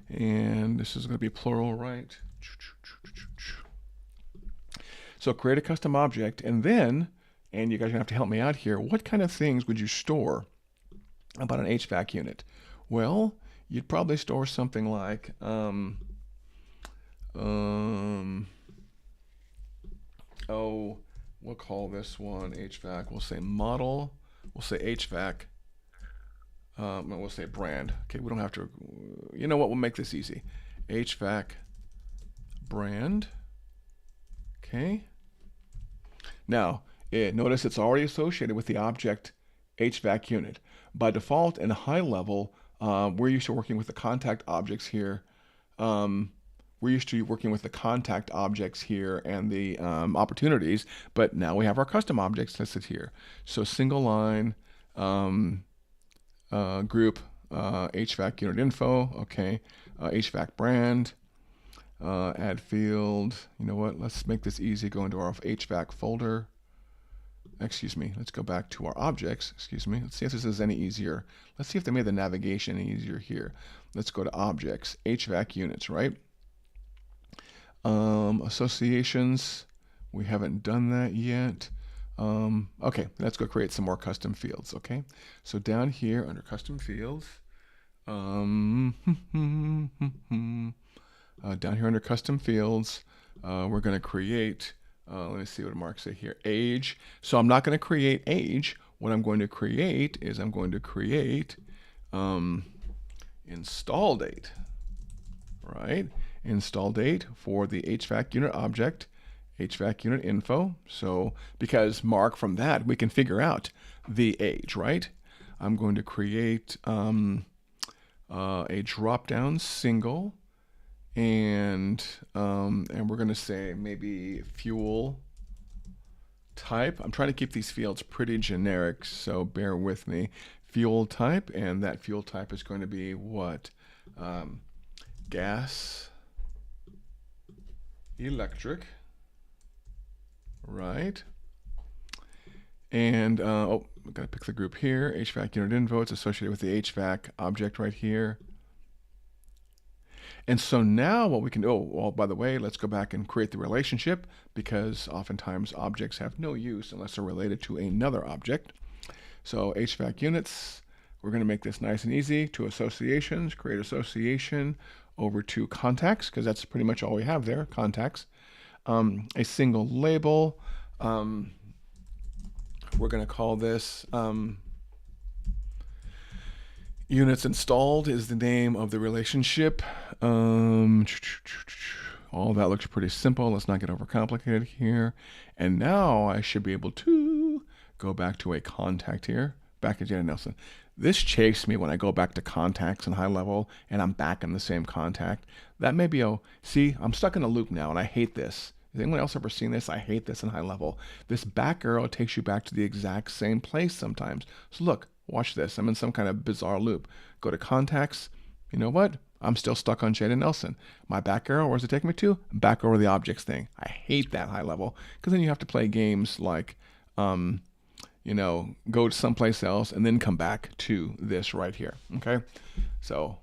And this is going to be plural, right? So create a custom object, and then, and you guys are going to have to help me out here, what kind of things would you store about an HVAC unit? Well, you'd probably store something like, oh, we'll call this one HVAC. We'll say model. We'll say HVAC. We'll say brand. Okay, we don't have to. You know what? We'll make this easy. HVAC brand. Okay. Now, notice it's already associated with the object HVAC unit. By default, in Highlevel, we're used to working with the contact objects here. We're used to working with the contact objects here and the opportunities, but now we have our custom objects listed here. So single line group HVAC unit info, okay, HVAC brand, add field. You know what? Let's make this easy. Go into our HVAC folder. Excuse me. Let's go back to our objects. Excuse me. Let's see if this is any easier. Let's see if they made the navigation any easier here. Let's go to objects, HVAC units, right? Associations, we haven't done that yet. Okay, let's go create some more custom fields, okay? So down here under custom fields, down here under custom fields, we're going to create, let me see what Mark say here, age. So I'm not going to create age. What I'm going to create is I'm going to create install date, right? Install date for the HVAC unit object, HVAC unit info. So because Mark, from that we can figure out the age, right? I'm going to create a drop-down single, and we're going to say maybe fuel type. I'm trying to keep these fields pretty generic, so bear with me. Fuel type, and that fuel type is going to be what? Gas, electric, right? And oh, we've got to pick the group here. HVAC unit info. It's associated with the HVAC object right here. And so now what we can do, oh, well, by the way, let's go back and create the relationship, because oftentimes objects have no use unless they're related to another object. So HVAC units, we're going to make this nice and easy. To associations, create association over to contacts, because that's pretty much all we have there, contacts. A single label. We're going to call this units installed is the name of the relationship. All that looks pretty simple. Let's not get overcomplicated here. And now I should be able to go back to a contact here, back to Janet Nelson. This chafes me when I go back to contacts in Highlevel and I'm back in the same contact. That may be, see, I'm stuck in a loop now and I hate this. Has anyone else ever seen this? I hate this in Highlevel. This back arrow takes you back to the exact same place sometimes. So look, watch this. I'm in some kind of bizarre loop. Go to contacts. You know what? I'm still stuck on Jaden Nelson. My back arrow, where's it take me to? Back over the objects thing. I hate that Highlevel, because then you have to play games like, you know, go to someplace else and then come back to this right here. Okay, so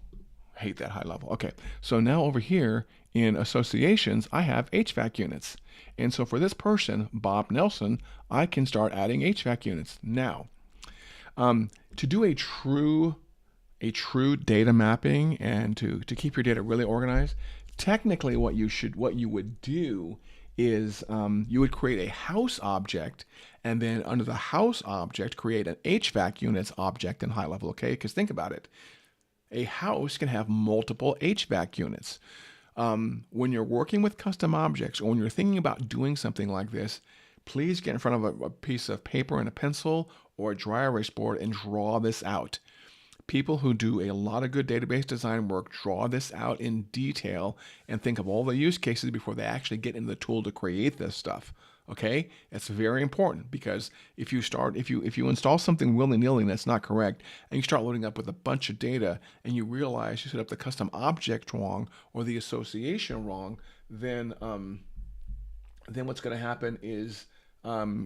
hate that Highlevel. Okay, so now over here in associations, I have HVAC units, and so for this person, Bob Nelson, I can start adding HVAC units now. To do a true data mapping and to keep your data really organized, technically what you would do is you would create a house object, and then under the house object, create an HVAC units object in Highlevel, okay? Because think about it. A house can have multiple HVAC units. When you're working with custom objects, or when you're thinking about doing something like this, please get in front of a piece of paper and a pencil or a dry erase board and draw this out. People who do a lot of good database design work draw this out in detail and think of all the use cases before they actually get into the tool to create this stuff. Okay, it's very important, because if you install something willy-nilly that's not correct, and you start loading up with a bunch of data, and you realize you set up the custom object wrong or the association wrong, then what's going to happen is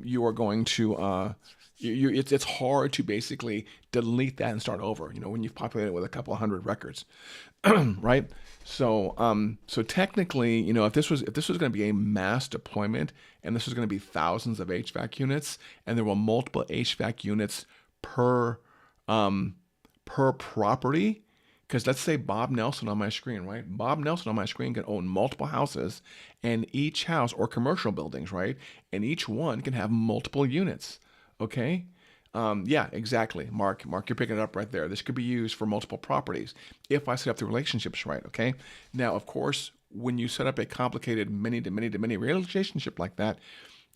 you are going to it's hard to basically delete that and start over. When you've populated it with a couple of hundred records, right? So technically, if this was going to be a mass deployment, and this was going to be thousands of HVAC units, and there were multiple HVAC units per property. Because let's say Bob Nelson on my screen, right? Bob Nelson on my screen can own multiple houses, and each house, or commercial buildings, right? And each one can have multiple units, okay? Yeah, exactly. Mark, you're picking it up right there. This could be used for multiple properties if I set up the relationships right, okay? Now, of course, when you set up a complicated many-to-many relationship like that,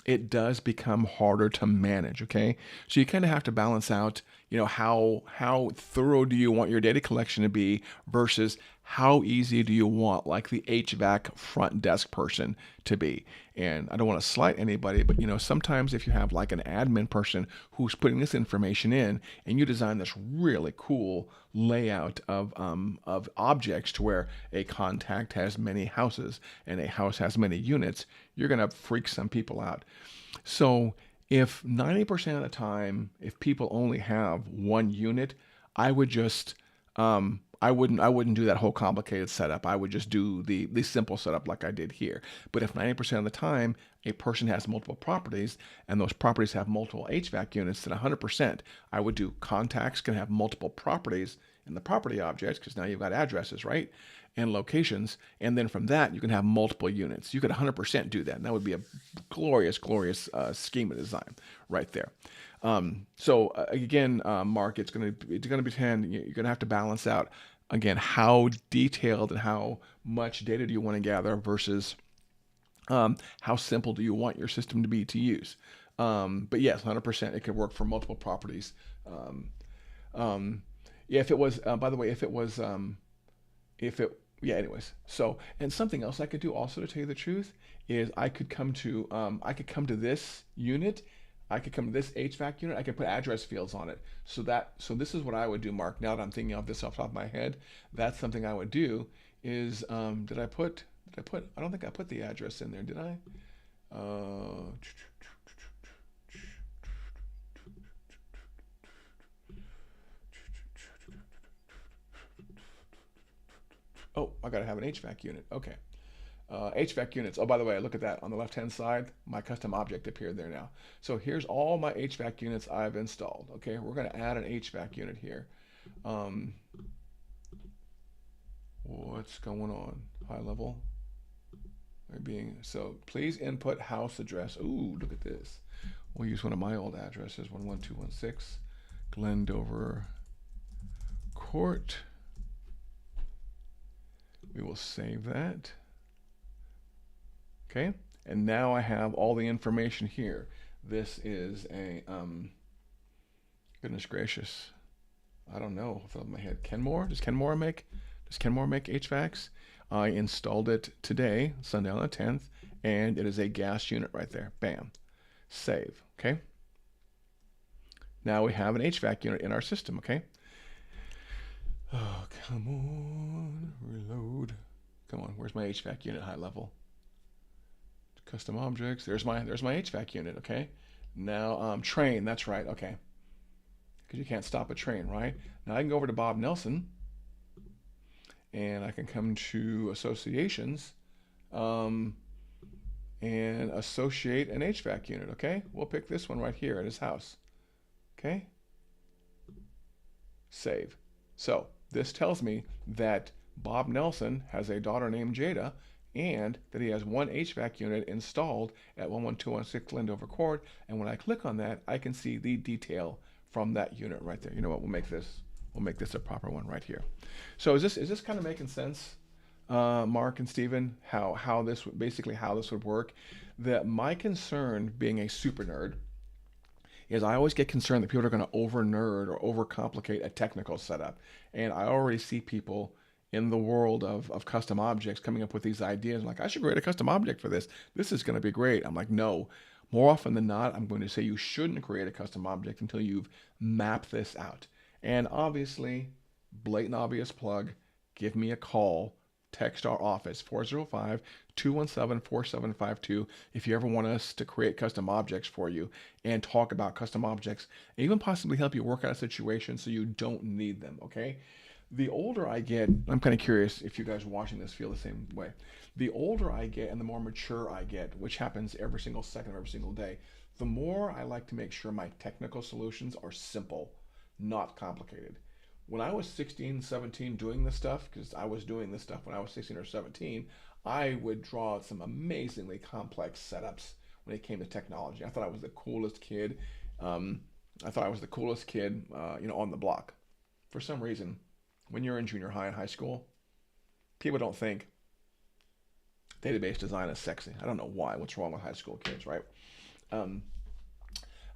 it does become harder to manage, okay? So you kind of have to balance out, how thorough do you want your data collection to be versus how easy do you want, like, the HVAC front desk person to be. And I don't want to slight anybody, but sometimes if you have like an admin person who's putting this information in, and you design this really cool layout of objects to where a contact has many houses and a house has many units, you're going to freak some people out. So if 90% of the time, if people only have one unit, I would just I wouldn't do that whole complicated setup. I would just do the simple setup like I did here. But if 90% of the time a person has multiple properties, and those properties have multiple HVAC units, then 100% I would do contacts can have multiple properties in the property objects, because now you've got addresses, right? And locations. And then from that, you can have multiple units. You could 100% do that. And that would be a glorious schema design right there. Again, Mark, it's going to depend. You're going to have to balance out, again, how detailed and how much data do you want to gather versus how simple do you want your system to be to use. But yes, 100%, it could work for multiple properties. Yeah, if it was, by the way, yeah, anyways. So, and something else I could do also, to tell you the truth, is I could come to this unit, I could come to this HVAC unit, I could put address fields on it. So this is what I would do, Mark. Now that I'm thinking of this off the top of my head, that's something I would do is, did I put, I don't think I put the address in there, did I? Oh, I gotta have an HVAC unit. Okay. HVAC units. Oh, by the way, look at that. On the left-hand side, my custom object appeared there now. So here's all my HVAC units I've installed. Okay, we're gonna add an HVAC unit here. What's going on? Highlevel. So please input house address. Ooh, look at this. We'll use one of my old addresses, 11216 Glendover Court. We will save that. Okay, and now I have all the information here. This is a, goodness gracious, I don't know off the top of my head. Kenmore? Does Kenmore make HVACs? I installed it today, Sunday on the 10th, and it is a gas unit right there. Bam. Save. Okay. Now we have an HVAC unit in our system. Okay. Oh, come on. Reload. Come on. Where's my HVAC unit? Highlevel. Custom objects. There's my HVAC unit. Okay. Now train. That's right. Okay. Because you can't stop a train, right? Now I can go over to Bob Nelson, and I can come to associations, and associate an HVAC unit. Okay. We'll pick this one right here at his house. Okay. Save. So this tells me that Bob Nelson has a daughter named Jada, and that he has one HVAC unit installed at 11216 Lindover Court. And when I click on that, I can see the detail from that unit right there. You know what? We'll make this a proper one right here. So is this kind of making sense, Mark and Steven? How this basically how this would work? That my concern, being a super nerd, is I always get concerned that people are going to over nerd or over complicate a technical setup. And I already see people in the world of custom objects coming up with these ideas like, I should create a custom object for this. This is going to be great. I'm like, no. More often than not, I'm going to say you shouldn't create a custom object until you've mapped this out. And obviously, blatant obvious plug, give me a call. Text our office, 405-217-4752, if you ever want us to create custom objects for you and talk about custom objects, and even possibly help you work out a situation so you don't need them, okay? The older I get, I'm kind of curious if you guys watching this feel the same way. The older I get and the more mature I get, which happens every single second of every single day, the more I like to make sure my technical solutions are simple, not complicated. When I was 16, 17 doing this stuff, because I was doing this stuff when I was 16 or 17, I would draw some amazingly complex setups when it came to technology. I thought I was the coolest kid. I thought I was the coolest kid, on the block. For some reason, when you're in junior high and high school, people don't think database design is sexy. I don't know why. What's wrong with high school kids, right?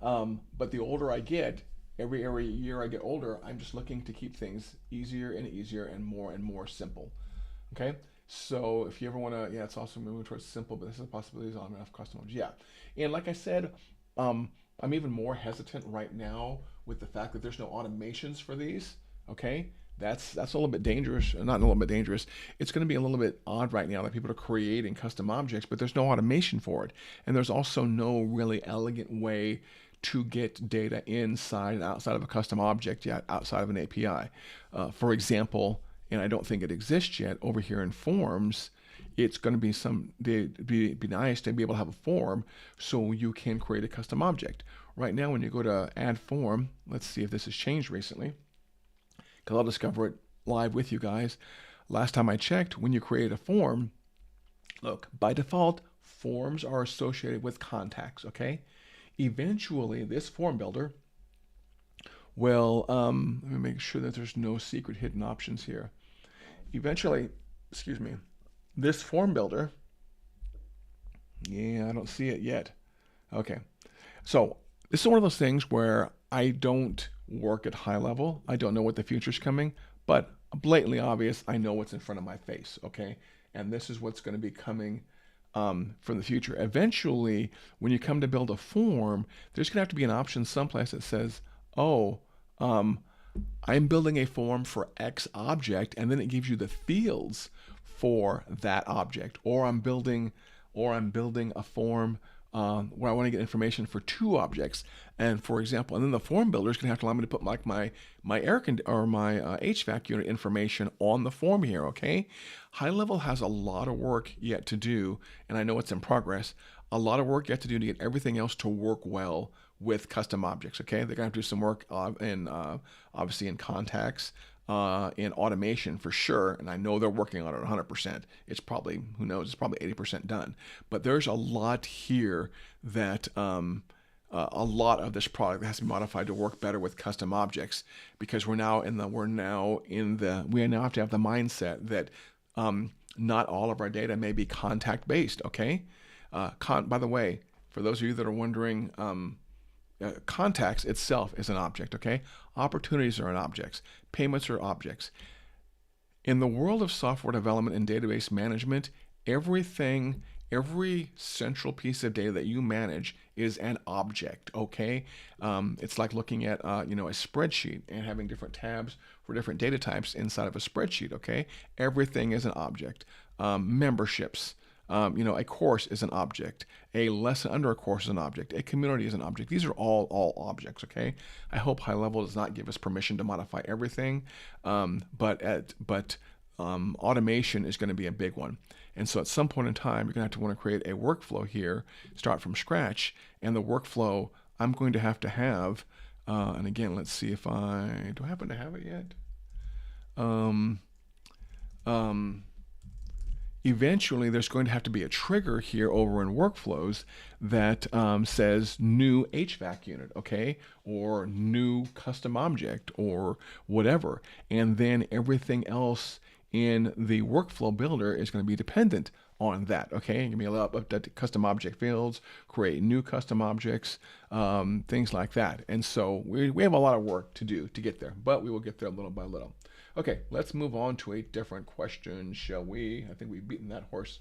But the older I get, every year I get older, I'm just looking to keep things easier and more simple. Okay? So if you ever want to, it's also moving towards simple, but this is a possibility on enough customers. Yeah. And like I said, I'm even more hesitant right now with the fact that there's no automations for these. Okay? That's a little bit dangerous. Not a little bit dangerous. It's going to be a little bit odd right now that people are creating custom objects, but there's no automation for it. And there's also no really elegant way to get data inside and outside of a custom object yet, outside of an API. For example, and I don't think it exists yet, over here in forms, it's going to be nice to be able to have a form so you can create a custom object. Right now, when you go to add form, let's see if this has changed recently, because I'll discover it live with you guys. Last time I checked, when you create a form, look, by default, forms are associated with contacts, okay? Eventually, this form builder will, let me make sure that there's no secret hidden options here. Eventually, this form builder, I don't see it yet. Okay, so this is one of those things where I don't work at high level. I don't know what the future's coming, but blatantly obvious, I know what's in front of my face, okay? And this is what's going to be coming from the future. Eventually, when you come to build a form, there's going to have to be an option someplace that says, I'm building a form for X object, and then it gives you the fields for that object. Or I'm building a form where I want to get information for two objects. And for example, and then the form builder is going to have to allow me to put like my HVAC unit information on the form here. Okay, Highlevel has a lot of work yet to do, and I know it's in progress. A lot of work yet to do to get everything else to work well with custom objects. Okay, they're going to have to do some work obviously in contacts. In automation for sure, and I know they're working on it 100%. It's probably, who knows, it's probably 80% done. But there's a lot here that a lot of this product has to be modified to work better with custom objects, because we now have to have the mindset that not all of our data may be contact based. Okay, by the way, for those of you that are wondering. Contacts itself is an object, okay? Opportunities are objects. Payments are objects. In the world of software development and database management, every central piece of data that you manage is an object, okay? It's like looking at, a spreadsheet and having different tabs for different data types inside of a spreadsheet, okay? Everything is an object. Memberships. A course is an object. A lesson under a course is an object. A community is an object. These are all objects, okay? I hope Highlevel does not give us permission to modify everything, but automation is going to be a big one. And so at some point in time, you're going to want to create a workflow here, start from scratch, and the workflow I'm going to have, and again, let's see if do I happen to have it yet? eventually there's going to have to be a trigger here over in workflows that says new HVAC unit, okay, or new custom object or whatever. And then everything else in the workflow builder is going to be dependent on that, okay? You're going to be able to update custom object fields, create new custom objects, things like that. And so we have a lot of work to do to get there, but we will get there little by little. Okay, let's move on to a different question, shall we? I think we've beaten that horse.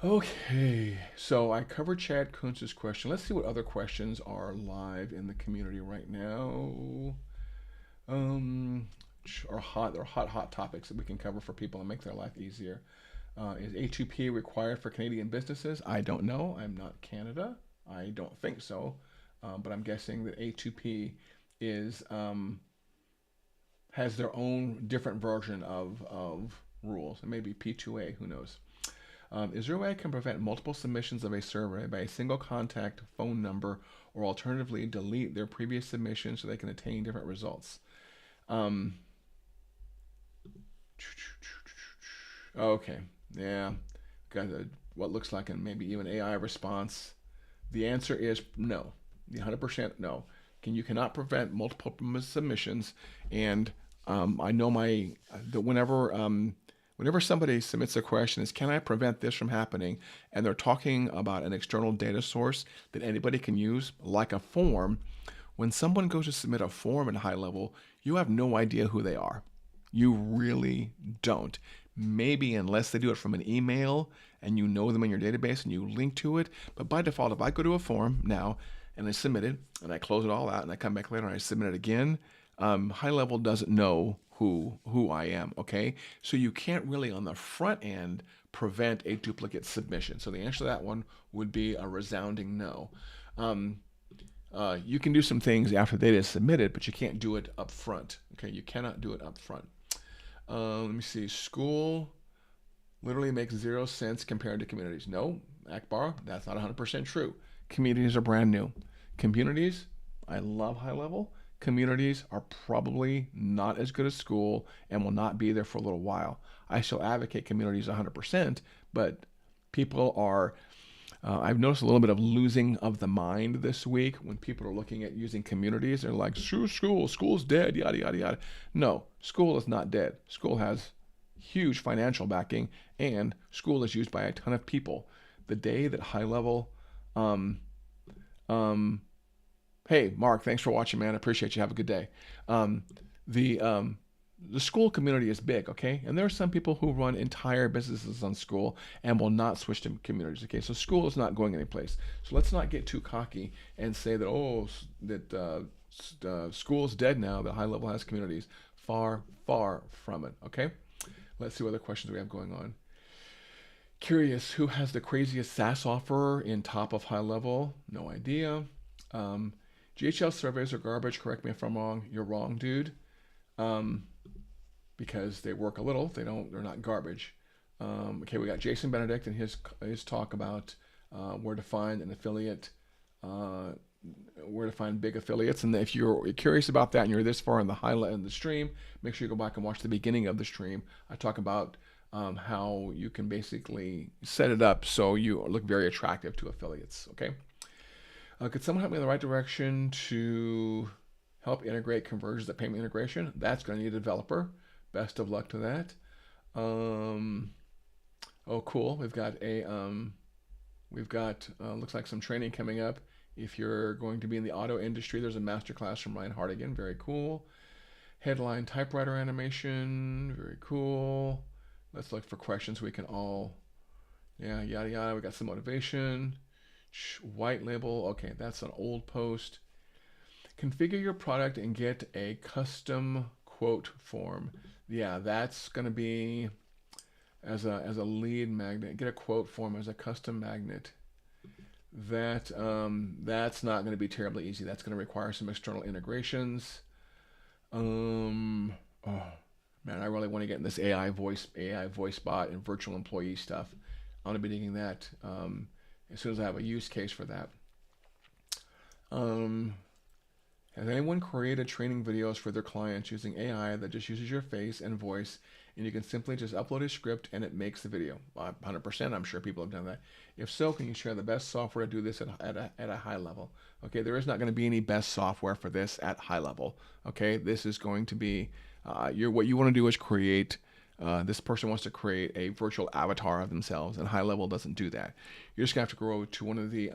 Okay, so I covered Chad Kuntz's question. Let's see what other questions are live in the community right now. Are hot topics that we can cover for people and make their life easier. Is A2P required for Canadian businesses? I don't know. I'm not Canada. I don't think so. But I'm guessing that A2P is has their own different version of rules. It may be P2A. Who knows? Is there a way I can prevent multiple submissions of a survey by a single contact phone number, or alternatively delete their previous submission so they can attain different results? Okay, yeah, got what looks like and maybe even AI response. The answer is no. The 100% no. You cannot prevent multiple submissions, and I know whenever somebody submits a question is, can I prevent this from happening? And they're talking about an external data source that anybody can use, like a form. When someone goes to submit a form in Highlevel, you have no idea who they are. You really don't. Maybe unless they do it from an email and you know them in your database and you link to it. But by default, if I go to a form now and I submit it and I close it all out and I come back later and I submit it again, Highlevel doesn't know who I am, okay? So you can't really on the front end prevent a duplicate submission. So the answer to that one would be a resounding no. You can do some things after the data is submitted, but you can't do it up front, okay? You cannot do it up front. Let me see, school literally makes 0 cents compared to communities. No, Akbar, that's not 100% true. Communities are brand new. Communities, I love Highlevel. Communities are probably not as good as school and will not be there for a little while. I still advocate communities 100%, but people are, I've noticed a little bit of losing of the mind this week when people are looking at using communities. They're like, school's dead, yada, yada, yada. No, school is not dead. School has huge financial backing, and school is used by a ton of people. The day that Highlevel, hey, Mark, thanks for watching, man. I appreciate you. Have a good day. The school community is big, okay? And there are some people who run entire businesses on school and will not switch to communities, okay? So school is not going anyplace. So let's not get too cocky and say that, school is dead now, that Highlevel has communities. Far, far from it, okay? Let's see what other questions we have going on. Curious, who has the craziest SaaS offer in top of Highlevel? No idea. GHL surveys are garbage. Correct me if I'm wrong. You're wrong, dude. Because they work a little. They're not garbage. Okay, we got Jason Benedict and his talk about where to find an affiliate, where to find big affiliates. And if you're curious about that and you're this far in the stream, make sure you go back and watch the beginning of the stream. I talk about how you can basically set it up so you look very attractive to affiliates. Okay. Could someone help me in the right direction to help integrate conversions at payment integration? That's going to need a developer. Best of luck to that. Oh, cool. We've got looks like some training coming up. If you're going to be in the auto industry, there's a masterclass from Ryan Hardigan. Very cool. Headline typewriter animation. Very cool. Let's look for questions we can all, yeah, yada, yada. We got some motivation. White label, okay, that's an old post. Configure your product and get a custom quote form. Yeah, that's going to be as a lead magnet. Get a quote form as a custom magnet. That's not going to be terribly easy. That's going to require some external integrations. Oh man, I really want to get in this AI voice bot and virtual employee stuff. I'm going to be digging that. As soon as I have a use case for that. Has anyone created training videos for their clients using AI that just uses your face and voice, and you can simply just upload a script and it makes the video? 100%, I'm sure people have done that. If so, can you share the best software to do this at a high level? Okay, there is not going to be any best software for this at high level. Okay, this is going to be, what you want to do is create, this person wants to create a virtual avatar of themselves, and Highlevel doesn't do that. You're just going to have to go to one of the,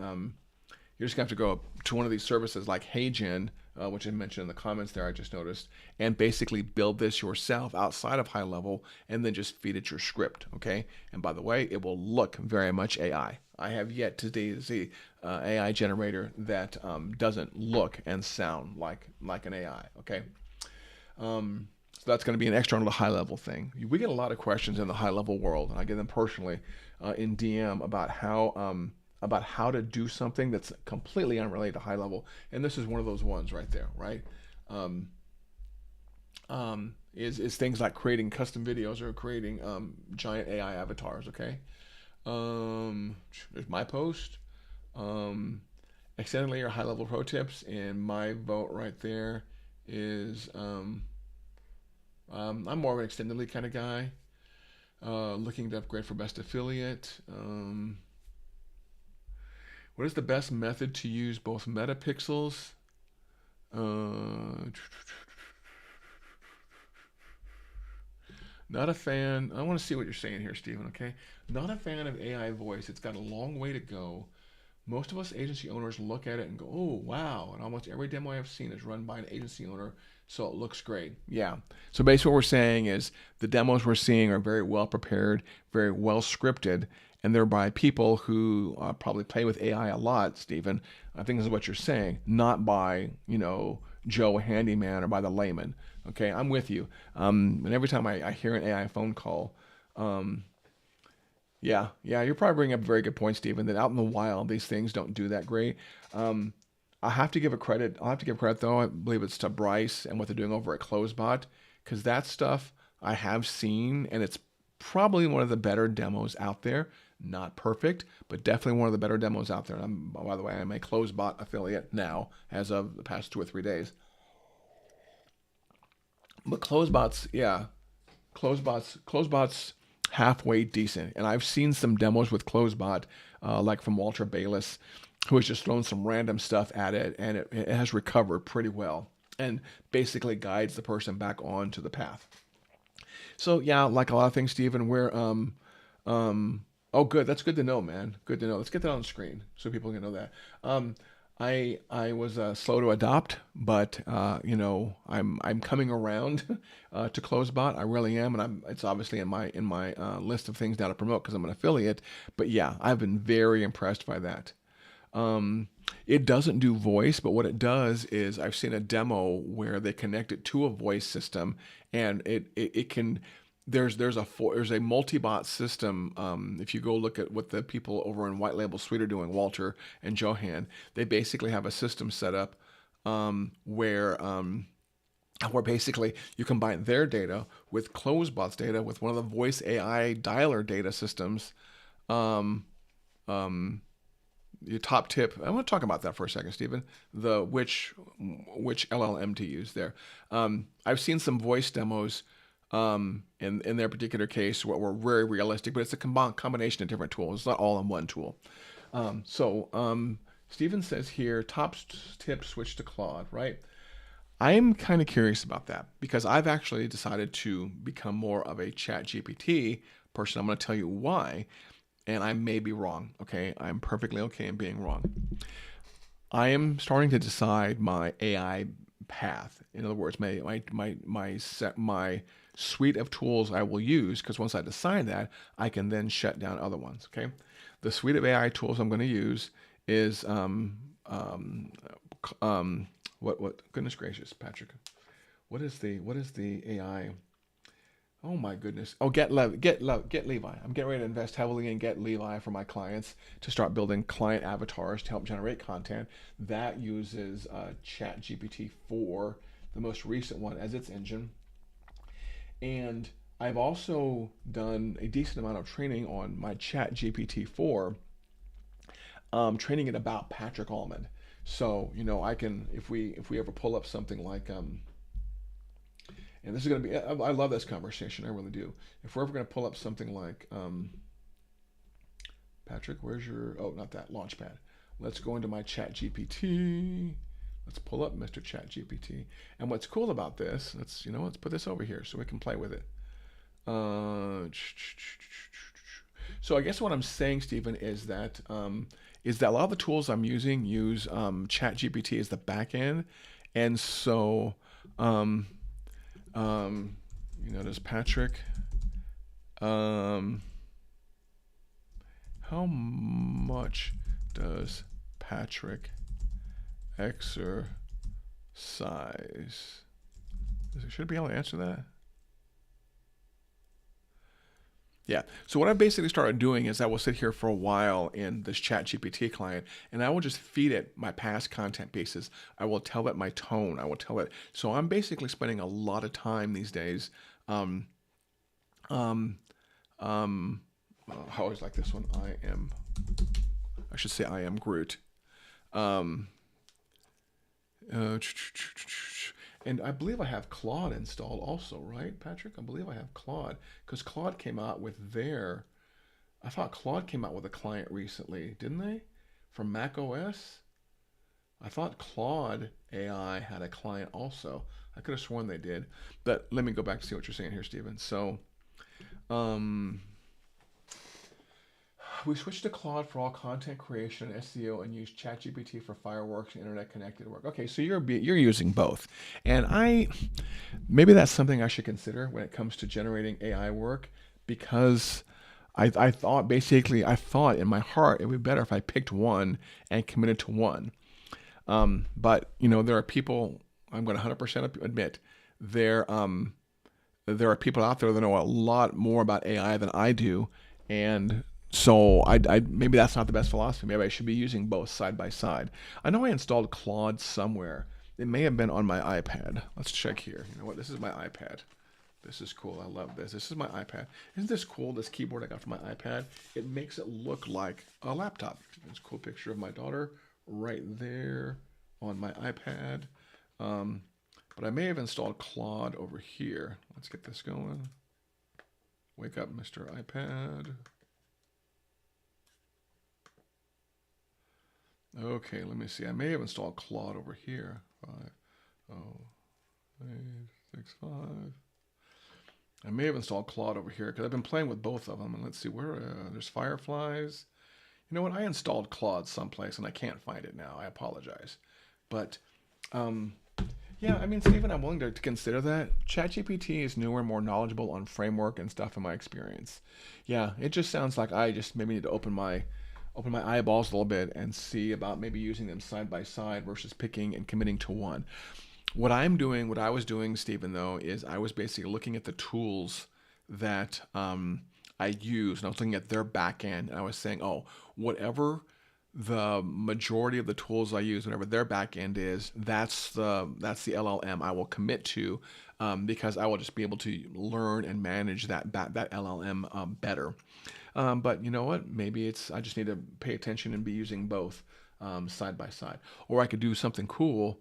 you're just going to have to go to one of these services like HeyGen, which I mentioned in the comments there, I just noticed, and basically build this yourself outside of Highlevel and then just feed it your script, okay? And by the way, it will look very much AI. I have yet to see AI generator that doesn't look and sound like an AI, okay? So that's going to be an external to Highlevel thing. We get a lot of questions in the Highlevel world, and I get them personally in DM about how to do something that's completely unrelated to Highlevel, and this is one of those ones right there, right? Is things like creating custom videos or creating giant AI avatars. Okay, there's my post, extended layer high-level pro tips, and my vote right there is I'm more of an extended layer kind of guy, looking to upgrade for best affiliate. What is the best method to use both metapixels? Not a fan. I want to see what you're saying here, Stephen, okay? Not a fan of AI voice. It's got a long way to go. Most of us agency owners look at it and go, oh, wow. And almost every demo I've seen is run by an agency owner, so it looks great. Yeah. So basically what we're saying is the demos we're seeing are very well prepared, very well scripted, and they're by people who probably play with AI a lot, Stephen. I think this is what you're saying, not by, Joe Handyman or by the layman. Okay, I'm with you. And every time I hear an AI phone call, yeah, you're probably bringing up a very good point, Stephen, that out in the wild, these things don't do that great. I have to give a credit. I'll have to give credit, though. I believe it's to Bryce and what they're doing over at CloseBot, because that stuff I have seen, and it's probably one of the better demos out there. Not perfect, but definitely one of the better demos out there. By the way, I'm a CloseBot affiliate now, as of the past 2 or 3 days. But CloseBot's halfway decent, and I've seen some demos with CloseBot, like from Walter Bayless, who has just thrown some random stuff at it, and it has recovered pretty well, and basically guides the person back onto the path. So yeah, like a lot of things, Stephen, we're oh, good. That's good to know, man. Good to know. Let's get that on the screen so people can know that. I was slow to adopt, but I'm coming around to CloseBot. I really am, and it's obviously in my list of things now to promote because I'm an affiliate. But yeah, I've been very impressed by that. It doesn't do voice, but what it does is I've seen a demo where they connect it to a voice system, and it can. There's a multi-bot system. If you go look at what the people over in White Label Suite are doing, Walter and Johan, they basically have a system set up where basically you combine their data with CloseBot's data with one of the voice AI dialer data systems. Your top tip. I want to talk about that for a second, Stephen. Which LLM to use there. I've seen some voice demos. In their particular case, what were very realistic, but it's a combination of different tools. It's not all in one tool. Stephen says here, top tip, switch to Claude, right? I'm kind of curious about that because I've actually decided to become more of a ChatGPT person. I'm going to tell you why, and I may be wrong. Okay, I'm perfectly okay in being wrong. I am starting to decide my AI path. In other words, my suite of tools I will use, because once I decide that, I can then shut down other ones. Okay, the suite of AI tools I'm going to use is what goodness gracious, Patrick, what is the AI? Oh my goodness. Oh, Get Levi. I'm getting ready to invest heavily in Get Levi for my clients to start building client avatars to help generate content. That uses ChatGPT 4, the most recent one, as its engine. And I've also done a decent amount of training on my ChatGPT 4, training it about Patrick Allman. So I can, if we ever pull up something like and this is going to be, I love this conversation, I really do. If we're ever going to pull up something like Patrick, where's your, oh, not that, Launchpad. Let's go into my Chat GPT. Let's pull up Mr. Chat GPT. And what's cool about this, let's put this over here so we can play with it. So I guess what I'm saying, Stephen, is that a lot of the tools I'm using use ChatGPT as the back end, and so does Patrick, how much does Patrick exercise? Should be able to answer that. Yeah. So what I basically started doing is I will sit here for a while in this Chat GPT client, and I will just feed it my past content pieces. I will tell it my tone. I will tell it. So I'm basically spending a lot of time these days. Um, um, I always like this one. I should say I am Groot. Um, and I believe I have Claude installed also, right, Patrick? I believe I have Claude because Claude came out with I thought Claude came out with a client recently, didn't they? From Mac OS? I thought Claude AI had a client also. I could have sworn they did. But let me go back to see what you're saying here, Stephen. So, we switched to Claude for all content creation and SEO, and use ChatGPT for fireworks and internet connected work. Okay, so you're using both, and maybe that's something I should consider when it comes to generating AI work, because I thought in my heart it would be better if I picked one and committed to one. But there are people, I'm going to 100% admit, there are people out there that know a lot more about AI than I do, and so I maybe that's not the best philosophy. Maybe I should be using both side by side. I know I installed Claude somewhere. It may have been on my iPad. Let's check here. You know what? This is my iPad. This is cool. I love this. This is my iPad. Isn't this cool? This keyboard I got from my iPad. It makes it look like a laptop. There's a cool picture of my daughter right there on my iPad. But I may have installed Claude over here. Let's get this going. Wake up, Mr. iPad. Okay, let me see. I may have installed Claude over here. 50865. I may have installed Claude over here because I've been playing with both of them. And let's see where there's fireflies. You know what? I installed Claude someplace and I can't find it now. I apologize. But yeah, I mean, Stephen, I'm willing to consider that. ChatGPT is newer and more knowledgeable on framework and stuff in my experience. Yeah, it just sounds like I just maybe need to open my eyeballs a little bit and see about maybe using them side by side versus picking and committing to one. What I was doing, Stephen, though, is I was basically looking at the tools that I use, and I was looking at their back end, and I was saying, oh, whatever the majority of the tools I use, whatever their back end is, that's the LLM I will commit to, because I will just be able to learn and manage that LLM better. But you know what? Maybe I just need to pay attention and be using both side by side. Or I could do something cool.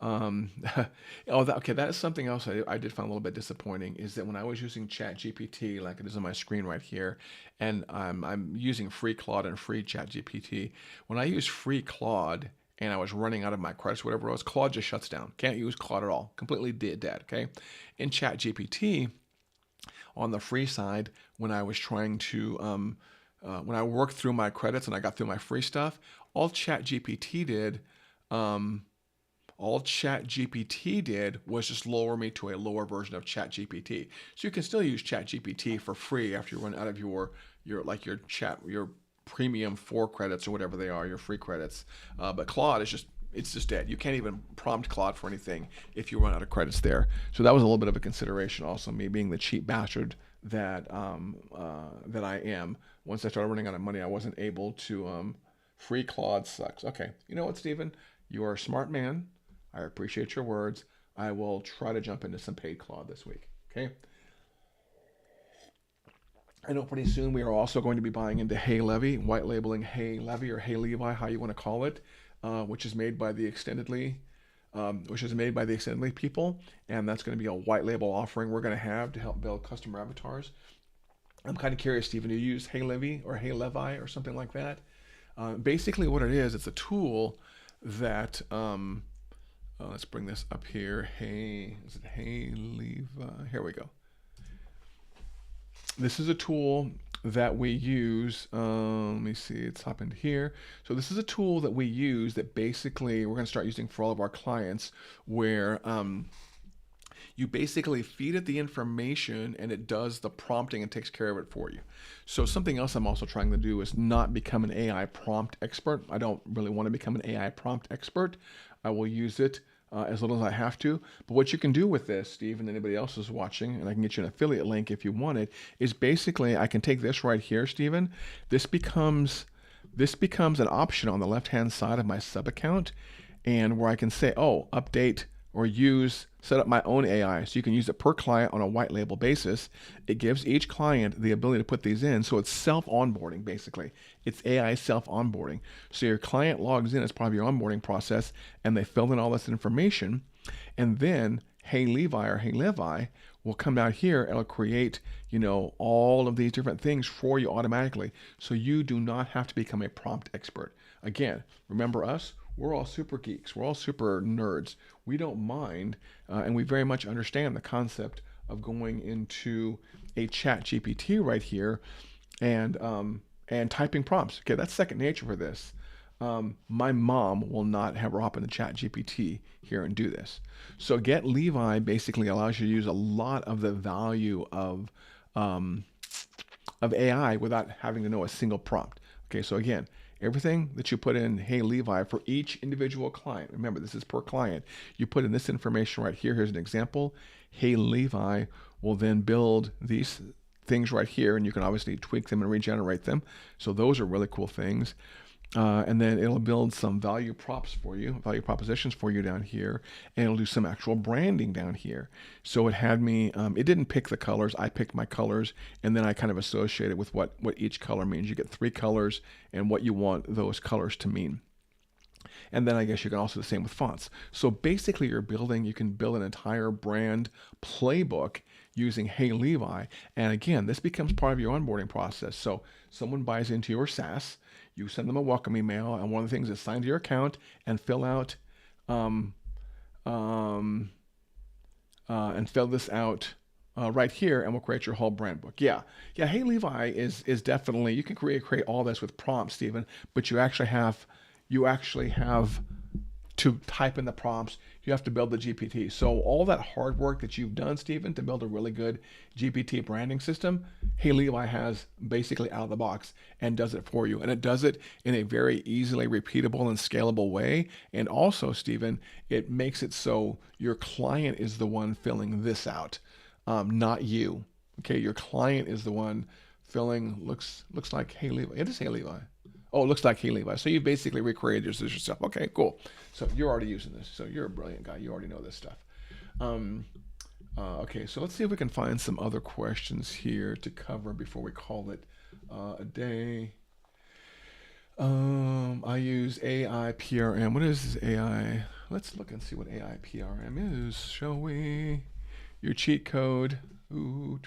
Okay, that is something else I did find a little bit disappointing, is that when I was using ChatGPT, like it is on my screen right here, and I'm using free Claude and free ChatGPT. When I use free Claude and I was running out of my credits, whatever it was, Claude just shuts down. Can't use Claude at all. Completely dead. Okay. In ChatGPT, on the free side, when I was trying to when I worked through my credits and I got through my free stuff, all ChatGPT did was just lower me to a lower version of ChatGPT. So you can still use ChatGPT for free after you run out of your premium 4 credits or whatever they are, your free credits. But Claude is it's just dead. You can't even prompt Claude for anything if you run out of credits there. So that was a little bit of a consideration also, me being the cheap bastard that I am. Once I started running out of money, I wasn't able to free Claude sucks. Okay, you know what, Stephen? You are a smart man. I appreciate your words. I will try to jump into some paid Claude this week. Okay. I know pretty soon we are also going to be buying into Highlevel, white labeling Highlevel or Highlevel, how you want to call it. which is made by the Extendedly people, and that's going to be a white label offering we're going to have to help build customer avatars. I'm kind of curious, Stephen, do you use HeyLevi or HeyLevi or something like that? Basically, what it is, it's a tool that let's bring this up here. Is it HeyLevi? Here we go. This is a tool that we use. Let me see, it's hop into here. So this is a tool that we use that basically we're going to start using for all of our clients, where you basically feed it the information and it does the prompting and takes care of it for you. So something else I'm also trying to do is not become an AI prompt expert. I don't really want to become an AI prompt expert. I will use it as little as I have to. But what you can do with this, Steve, and anybody else is watching, and I can get you an affiliate link if you want it, is basically I can take this right here, Stephen. This becomes an option on the left-hand side of my sub account, and where I can say, oh, update or set up my own AI. So you can use it per client on a white label basis. It gives each client the ability to put these in. So it's self-onboarding, basically. It's AI self-onboarding. So your client logs in as part of your onboarding process, and they fill in all this information. And then HeyLevi or HeyLevi will come down here and it'll create, all of these different things for you automatically. So you do not have to become a prompt expert. Again, remember us? We're all super geeks. We're all super nerds. We don't mind, and we very much understand the concept of going into a chat GPT right here and typing prompts. Okay, that's second nature for this. My mom will not have her hop into chat GPT here and do this. So Get Levi basically allows you to use a lot of the value of AI without having to know a single prompt. Okay, so again, everything that you put in HeyLevi for each individual client, remember this is per client, you put in this information right here. Here's an example. HeyLevi will then build these things right here, and you can obviously tweak them and regenerate them. So those are really cool things. And then it'll build some value propositions for you down here, and it'll do some actual branding down here. So it had me, it didn't pick the colors, I picked my colors, and then I kind of associated with what each color means. You get 3 colors and what you want those colors to mean. And then I guess you can also do the same with fonts. So basically you can build an entire brand playbook using HeyLevi. And again, this becomes part of your onboarding process. So someone buys into your SaaS, you send them a welcome email, and one of the things is sign to your account and fill this out right here, and we'll create your whole brand book. Yeah. HeyLevi is definitely, you can create all this with prompts, Stephen, but you actually have to type in the prompts. You have to build the GPT. So all that hard work that you've done, Stephen, to build a really good GPT branding system, HeyLevi has basically out of the box and does it for you. And it does it in a very easily repeatable and scalable way. And also, Stephen, it makes it so your client is the one filling this out, not you. Okay, your client is the one filling, looks like HeyLevi. It is HeyLevi. Oh, it looks like HeyLevi. So you basically recreated this yourself. Okay, cool. So you're already using this. So you're a brilliant guy. You already know this stuff. Okay, so let's see if we can find some other questions here to cover before we call it a day. I use AI PRM. What is this AI? Let's look and see what AI PRM is, shall we? Your cheat code. Ooh.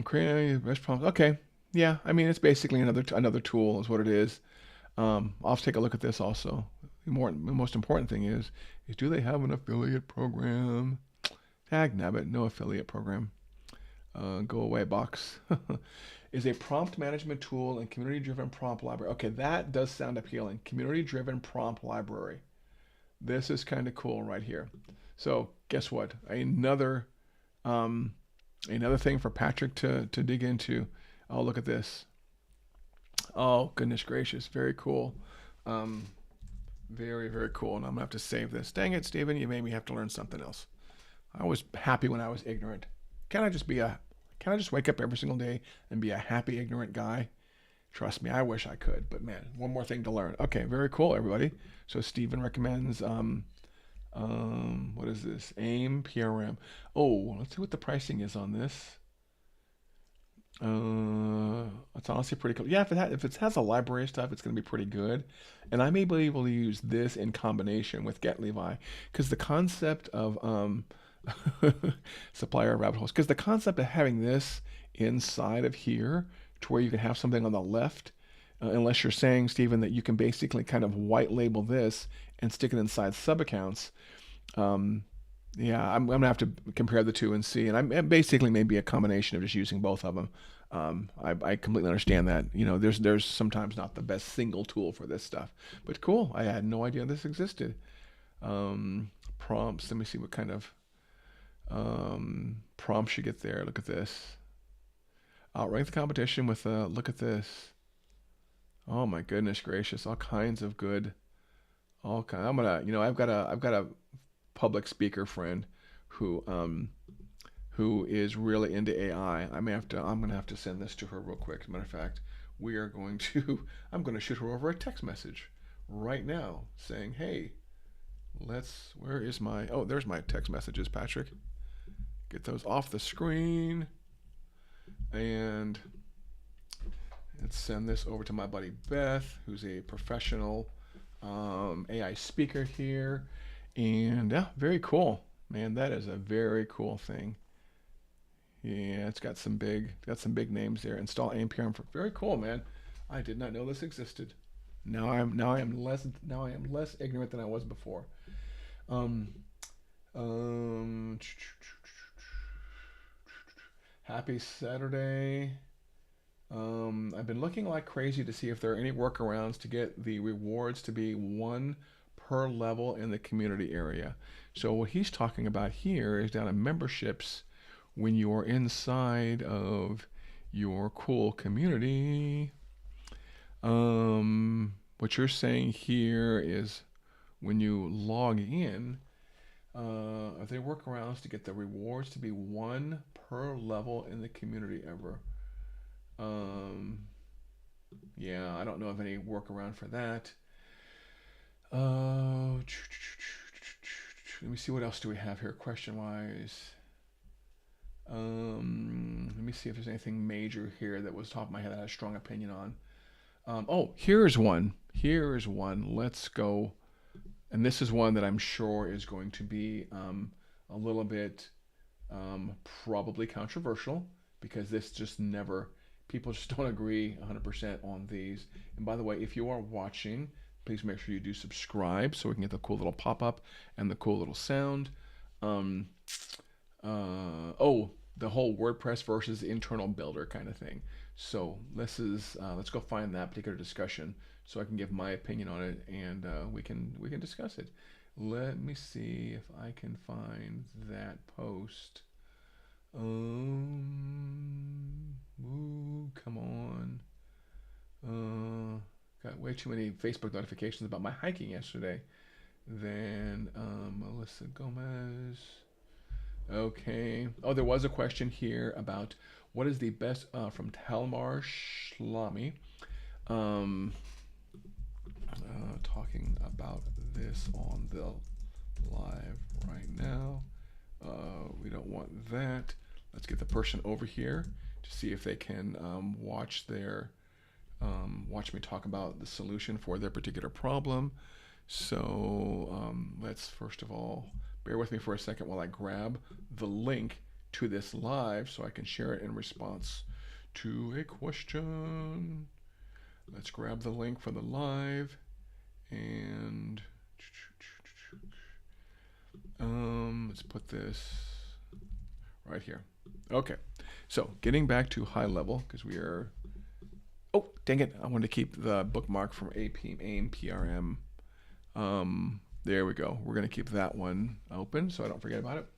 Create best prompts. Okay. Yeah, I mean, it's basically another tool is what it is. I'll take a look at this also. The most important thing is do they have an affiliate program? Nabbit, no affiliate program. Go away box. Is a prompt management tool and community-driven prompt library. Okay, that does sound appealing. Community-driven prompt library. This is kind of cool right here. So guess what? Another thing for Patrick to dig into. Oh, look at this. Oh, goodness gracious. Very cool. Very, very cool. And I'm going to have to save this. Dang it, Stephen. You made me have to learn something else. I was happy when I was ignorant. Can I just wake up every single day and be a happy, ignorant guy? Trust me, I wish I could. But man, one more thing to learn. Okay, very cool, everybody. So Stephen recommends, what is this? AIM PRM. Oh, let's see what the pricing is on this. Let's It's honestly pretty cool. Yeah, if it has a library stuff, it's going to be pretty good. And I may be able to use this in combination with Get Levi because the concept of supplier rabbit holes, because the concept of having this inside of here to where you can have something on the left, unless you're saying, Stephen, that you can basically kind of white label this and stick it inside sub accounts. Um, yeah, I'm gonna have to compare the two and see. And I'm basically maybe a combination of just using both of them. I completely understand that. There's sometimes not the best single tool for this stuff, but cool. I had no idea this existed. Prompts. Let me see what kind of prompts you get there. Look at this. Outrank the competition with a look at this. Oh my goodness gracious! All kinds of good. I'm gonna. I've got a public speaker friend who is really into AI. I'm gonna have to send this to her real quick. As a matter of fact, I'm gonna shoot her over a text message right now saying, hey, where is there's my text messages, Patrick. Get those off the screen and let's send this over to my buddy Beth, who's a professional AI speaker here. And yeah, very cool. Man, that is a very cool thing. Yeah, it's got some big names there. Install ANPR for very cool, man. I did not know this existed. Now I am less ignorant than I was before. Happy Saturday. I've been looking like crazy to see if there are any workarounds to get the rewards to be one per level in the community area. So what he's talking about here is down in memberships when you're inside of your cool community. What you're saying here is when you log in, are there workarounds to get the rewards to be one per level in the community ever? Yeah, I don't know of any workaround for that. Let me see, what else do we have here question wise. Let me see if there's anything major here that was top of my head I had a strong opinion on. Here's one. Let's go. And this is one that I'm sure is going to be a little bit probably controversial because this just never, people just don't agree 100% on these. And by the way, if you are watching, please make sure you do subscribe so we can get the cool little pop-up and the cool little sound. The whole WordPress versus internal builder kind of thing. So let's go find that particular discussion so I can give my opinion on it and we can discuss it. Let me see if I can find that post. Come on. Got way too many Facebook notifications about my hiking yesterday. Then Melissa Gomez. Okay. There was a question here about what is the best from Talmar Shlami. Talking about this on the live right now. We don't want that. Let's get the person over here to see if they can watch me talk about the solution for their particular problem. So let's first of all, bear with me for a second while I grab the link to this live so I can share it in response to a question. Let's grab the link for the live and let's put this right here. Okay, so getting back to Highlevel because we are, oh dang it, I wanted to keep the bookmark from AIM-PRM. There we go. We're going to keep that one open so I don't forget about it.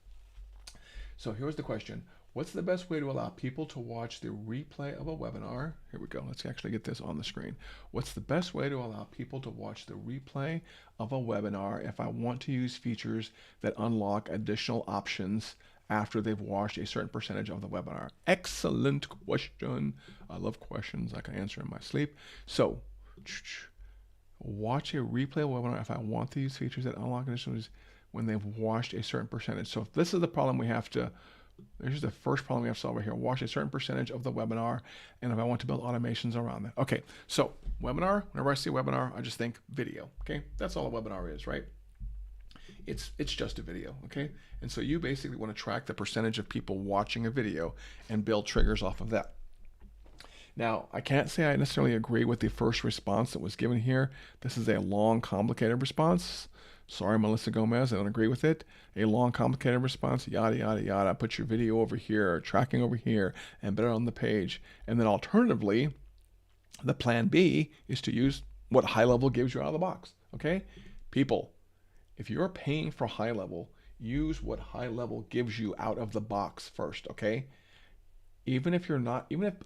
So here's the question. What's the best way to allow people to watch the replay of a webinar? Here we go. Let's actually get this on the screen. What's the best way to allow people to watch the replay of a webinar if I want to use features that unlock additional options after they've watched a certain percentage of the webinar? Excellent question. I love questions I can answer in my sleep. So, watch a replay of a webinar if I want to use features that unlock additional when they've watched a certain percentage. So if this is the problem we have to There's the first problem we have to solve right here. Watch a certain percentage of the webinar, and if I want to build automations around that. Okay, so webinar, whenever I see webinar, I just think video, okay? That's all a webinar is, right? It's just a video, okay? And so you basically want to track the percentage of people watching a video and build triggers off of that. Now, I can't say I necessarily agree with the first response that was given here. This is a long, complicated response. Sorry, Melissa Gomez, I don't agree with it. A long, complicated response, yada, yada, yada. Put your video over here, tracking over here, and put it on the page. And then alternatively, the plan B is to use what Highlevel gives you out of the box, okay? People, if you're paying for Highlevel, use what Highlevel gives you out of the box first, okay? Even if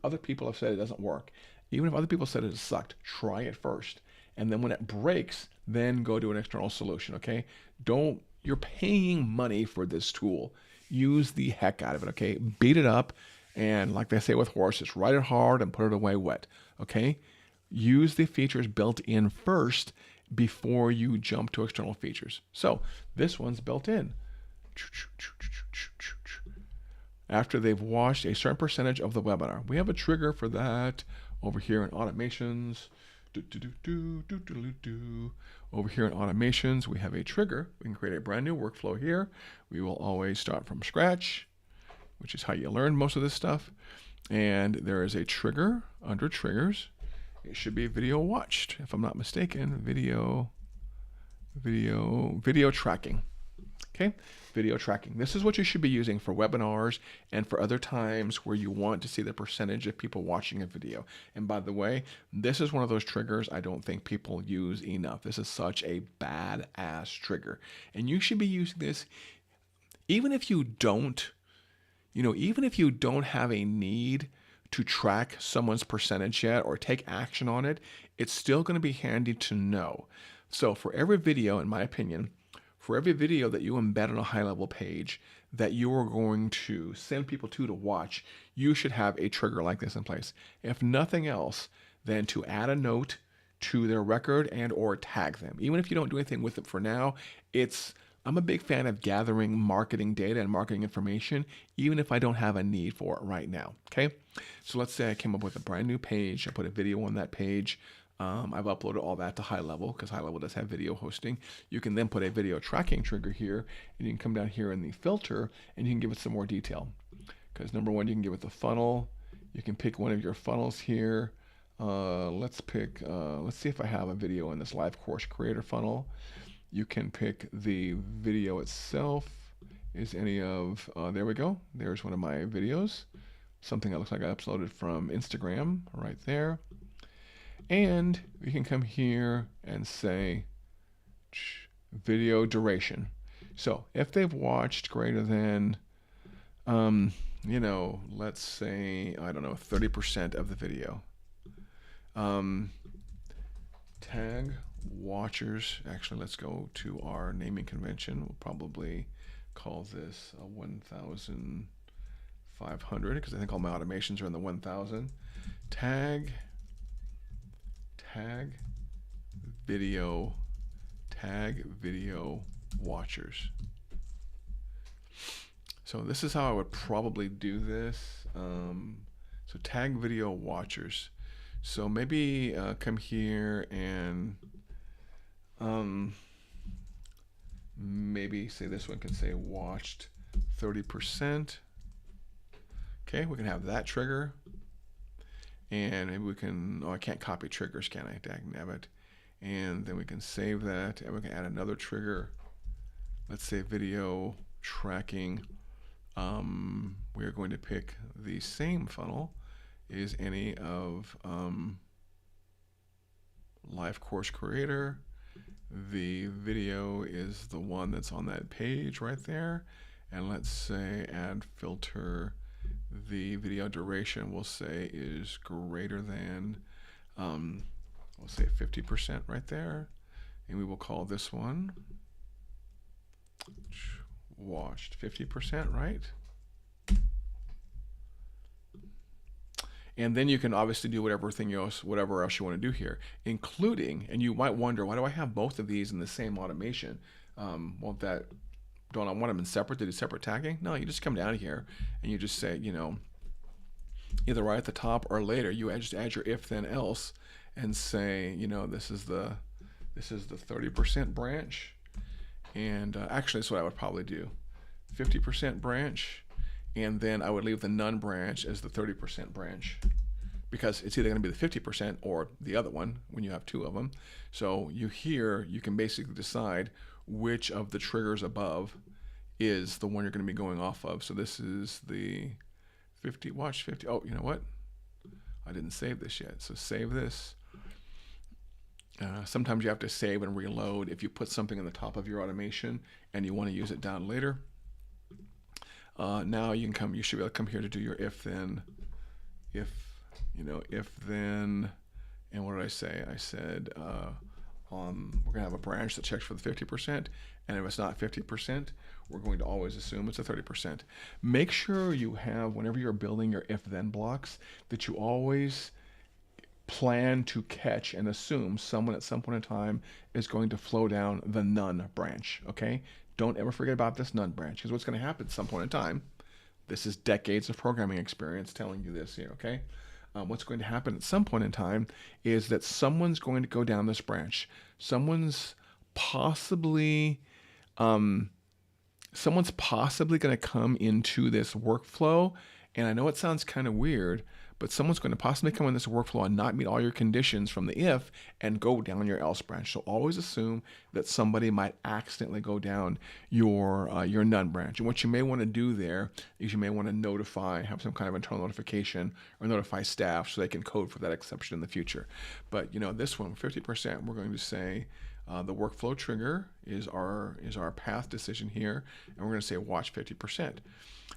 other people have said it doesn't work, even if other people said it sucked, try it first. And then when it breaks, then go to an external solution, okay? You're paying money for this tool. Use the heck out of it, okay? Beat it up, and like they say with horses, ride it hard and put it away wet, okay? Use the features built in first before you jump to external features. So this one's built in. After they've watched a certain percentage of the webinar. We have a trigger for that over here in automations. Over here in automations, we have a trigger. We can create a brand new workflow here. We will always start from scratch, which is how you learn most of this stuff. And there is a trigger under triggers. It should be video watched, if I'm not mistaken. Video tracking. Okay, video tracking. This is what you should be using for webinars and for other times where you want to see the percentage of people watching a video. And by the way, this is one of those triggers I don't think people use enough. This is such a badass trigger. And you should be using this even if you don't, even if you don't have a need to track someone's percentage yet or take action on it, it's still going to be handy to know. So for every video, in my opinion, for every video that you embed on a Highlevel page that you are going to send people to watch, you should have a trigger like this in place. If nothing else, then to add a note to their record and or tag them. Even if you don't do anything with it for now, I'm a big fan of gathering marketing data and marketing information, even if I don't have a need for it right now, okay? So let's say I came up with a brand new page. I put a video on that page. I've uploaded all that to Highlevel because Highlevel does have video hosting. You can then put a video tracking trigger here, and you can come down here in the filter, and you can give it some more detail. Because number one, you can give it the funnel. You can pick one of your funnels here. Let's see if I have a video in this live course creator funnel. You can pick the video itself. There we go. There's one of my videos. Something that looks like I uploaded from Instagram right there. And we can come here and say video duration. So if they've watched greater than, let's say, 30% of the video. Tag watchers. Actually, let's go to our naming convention. We'll probably call this 1,500 because I think all my automations are in the 1,000. Tag video watchers. So this is how I would probably do this. So tag video watchers. So maybe come here and maybe say this one can say watched 30%. Okay, we can have that trigger. And maybe we can, I can't copy triggers, can I? Dagnabbit. And then we can save that, and we can add another trigger. Let's say video tracking. We are going to pick the same funnel. Is any of live course creator. The video is the one that's on that page right there. And let's say add filter. The video duration we'll say is greater than, we'll say 50% right there. And we will call this one watched 50%, right? And then you can obviously do whatever else you want to do here, including, and you might wonder, why do I have both of these in the same automation? Well, that don't I want them in separate to do separate tagging? No, you just come down here and you just say, either right at the top or later, you just add your if then else and say, this is the 30% branch. And actually, that's what I would probably do. 50% branch, and then I would leave the none branch as the 30% branch, because it's either going to be the 50% or the other one when you have two of them. So you can basically decide which of the triggers above is the one you're going to be going off of. So this is the 50, watch 50. Oh, you know what? I didn't save this yet. So save this. Sometimes you have to save and reload if you put something in the top of your automation and you want to use it down later. Now you should be able to come here to do your if then, if then, and what did I say? I said we're going to have a branch that checks for the 50%, and if it's not 50%, we're going to always assume it's a 30%. Make sure you have, whenever you're building your if then blocks, that you always plan to catch and assume someone at some point in time is going to flow down the none branch, okay? Don't ever forget about this none branch, because what's going to happen at some point in time, this is decades of programming experience telling you this here, okay? What's going to happen at some point in time is that someone's going to go down this branch. Someone's possibly going to come into this workflow, and I know it sounds kind of weird, but someone's going to possibly come in this workflow and not meet all your conditions from the if and go down your else branch. So always assume that somebody might accidentally go down your none branch. And what you may want to do there is you may want to have some kind of internal notification or notify staff so they can code for that exception in the future. But this one, 50%, we're going to say the workflow trigger is our path decision here, and we're going to say watch 50%.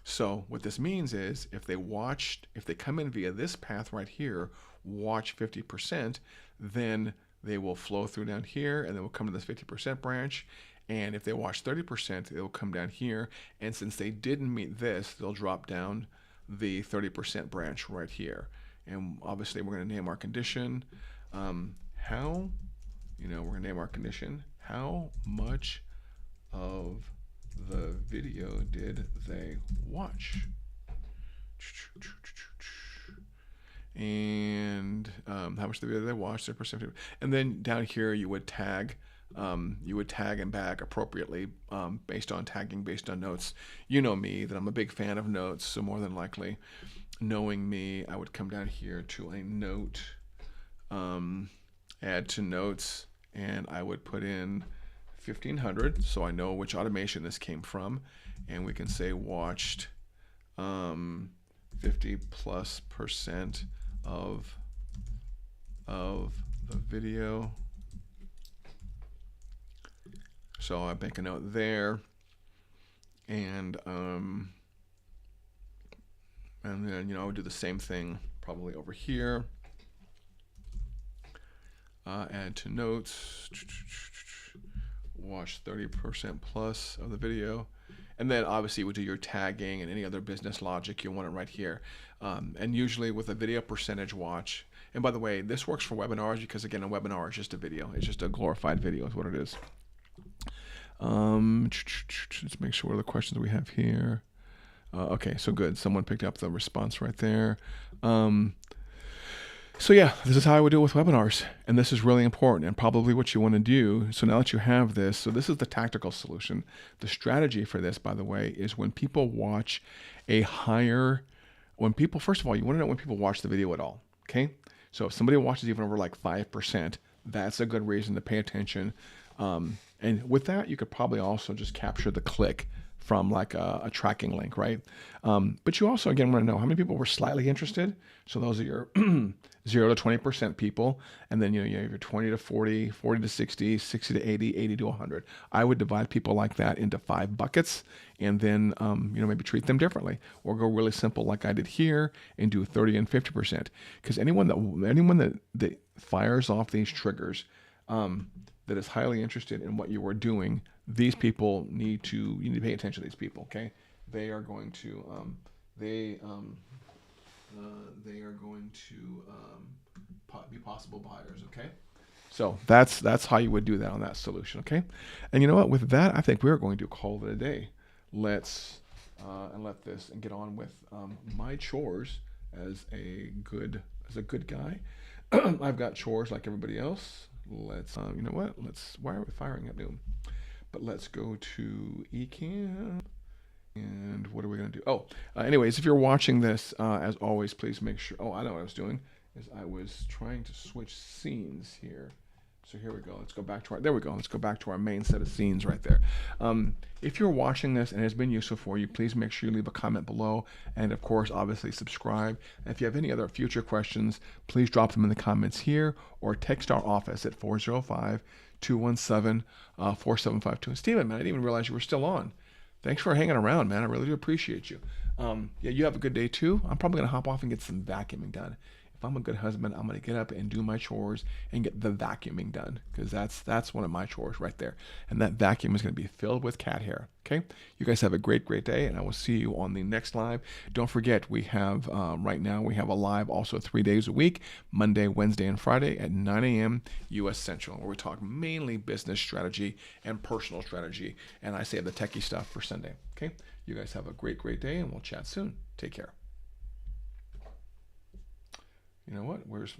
So what this means is if they come in via this path right here, watch 50%, then they will flow through down here and they will come to this 50% branch. And if they watch 30%, they will come down here. And since they didn't meet this, they'll drop down the 30% branch right here. And obviously we're going to name our condition. We're going to name our condition, how much of the video did they watch? And how much of the video did they watch? Their percentage. And then down here you would tag and bag appropriately based on tagging, based on notes. You know me, that I'm a big fan of notes, so more than likely, knowing me, I would come down here to a note, add to notes, and I would put in 1500, so I know which automation this came from, and we can say watched 50+% of the video. So I make a note there, and then I would do the same thing probably over here. Add to notes, watch 30% plus of the video. And then obviously you would do your tagging and any other business logic. You want it right here. And usually with a video percentage watch, and by the way, this works for webinars because again, a webinar is just a video. It's just a glorified video is what it is. Let's make sure what are the questions we have here. Okay, so good. Someone picked up the response right there. So yeah, this is how I would do it with webinars, and this is really important and probably what you want to do. So now that you have this, so this is the tactical solution. The strategy for this, by the way, is when people watch first of all, you want to know when people watch the video at all, okay? So if somebody watches even over like 5%, that's a good reason to pay attention. And with that, you could probably also just capture the click from like a tracking link, right? But you also, again, want to know how many people were slightly interested. So those are your 0 to 20% people. And then, you have your 20 to 40, 40 to 60, 60 to 80, 80 to 100. I would divide people like that into 5 buckets and then, maybe treat them differently or go really simple like I did here and do 30 and 50%. Because anyone that fires off these triggers, that is highly interested in what you are doing, these people you need to pay attention to these people, okay? They are going to be possible buyers, okay? So that's how you would do that on that solution, okay? And you know what? With that, I think we're going to call it a day. Let's and let this and get on with my chores as a good guy. I've got chores like everybody else. Let's you know what? Let's why are we firing at noon? But let's go to eCam. And what are we going to do? Oh, anyways, if you're watching this, as always, please make sure. Oh, I know what I was doing. Is I was trying to switch scenes here. So here we go. Let's go back to our. There we go. Let's go back to our main set of scenes right there. If you're watching this and it has been useful for you, please make sure you leave a comment below, and of course, obviously subscribe. And if you have any other future questions, please drop them in the comments here or text our office at 405-217-4752. And Steven, man, I didn't even realize you were still on. Thanks for hanging around, man. I really do appreciate you. Yeah, you have a good day too. I'm probably gonna hop off and get some vacuuming done. If I'm a good husband, I'm gonna get up and do my chores and get the vacuuming done because that's one of my chores right there. And that vacuum is gonna be filled with cat hair. Okay. You guys have a great day, and I will see you on the next live. Don't forget, we have right now we have a live also 3 days a week, Monday, Wednesday, and Friday at 9 a.m. U.S. Central, where we talk mainly business strategy and personal strategy, and I save the techie stuff for Sunday. Okay. You guys have a great day, and we'll chat soon. Take care. You know what? Where's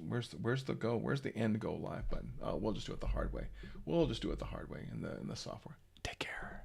the end go live button? We'll just do it the hard way. We'll just do it the hard way in the software. Take care.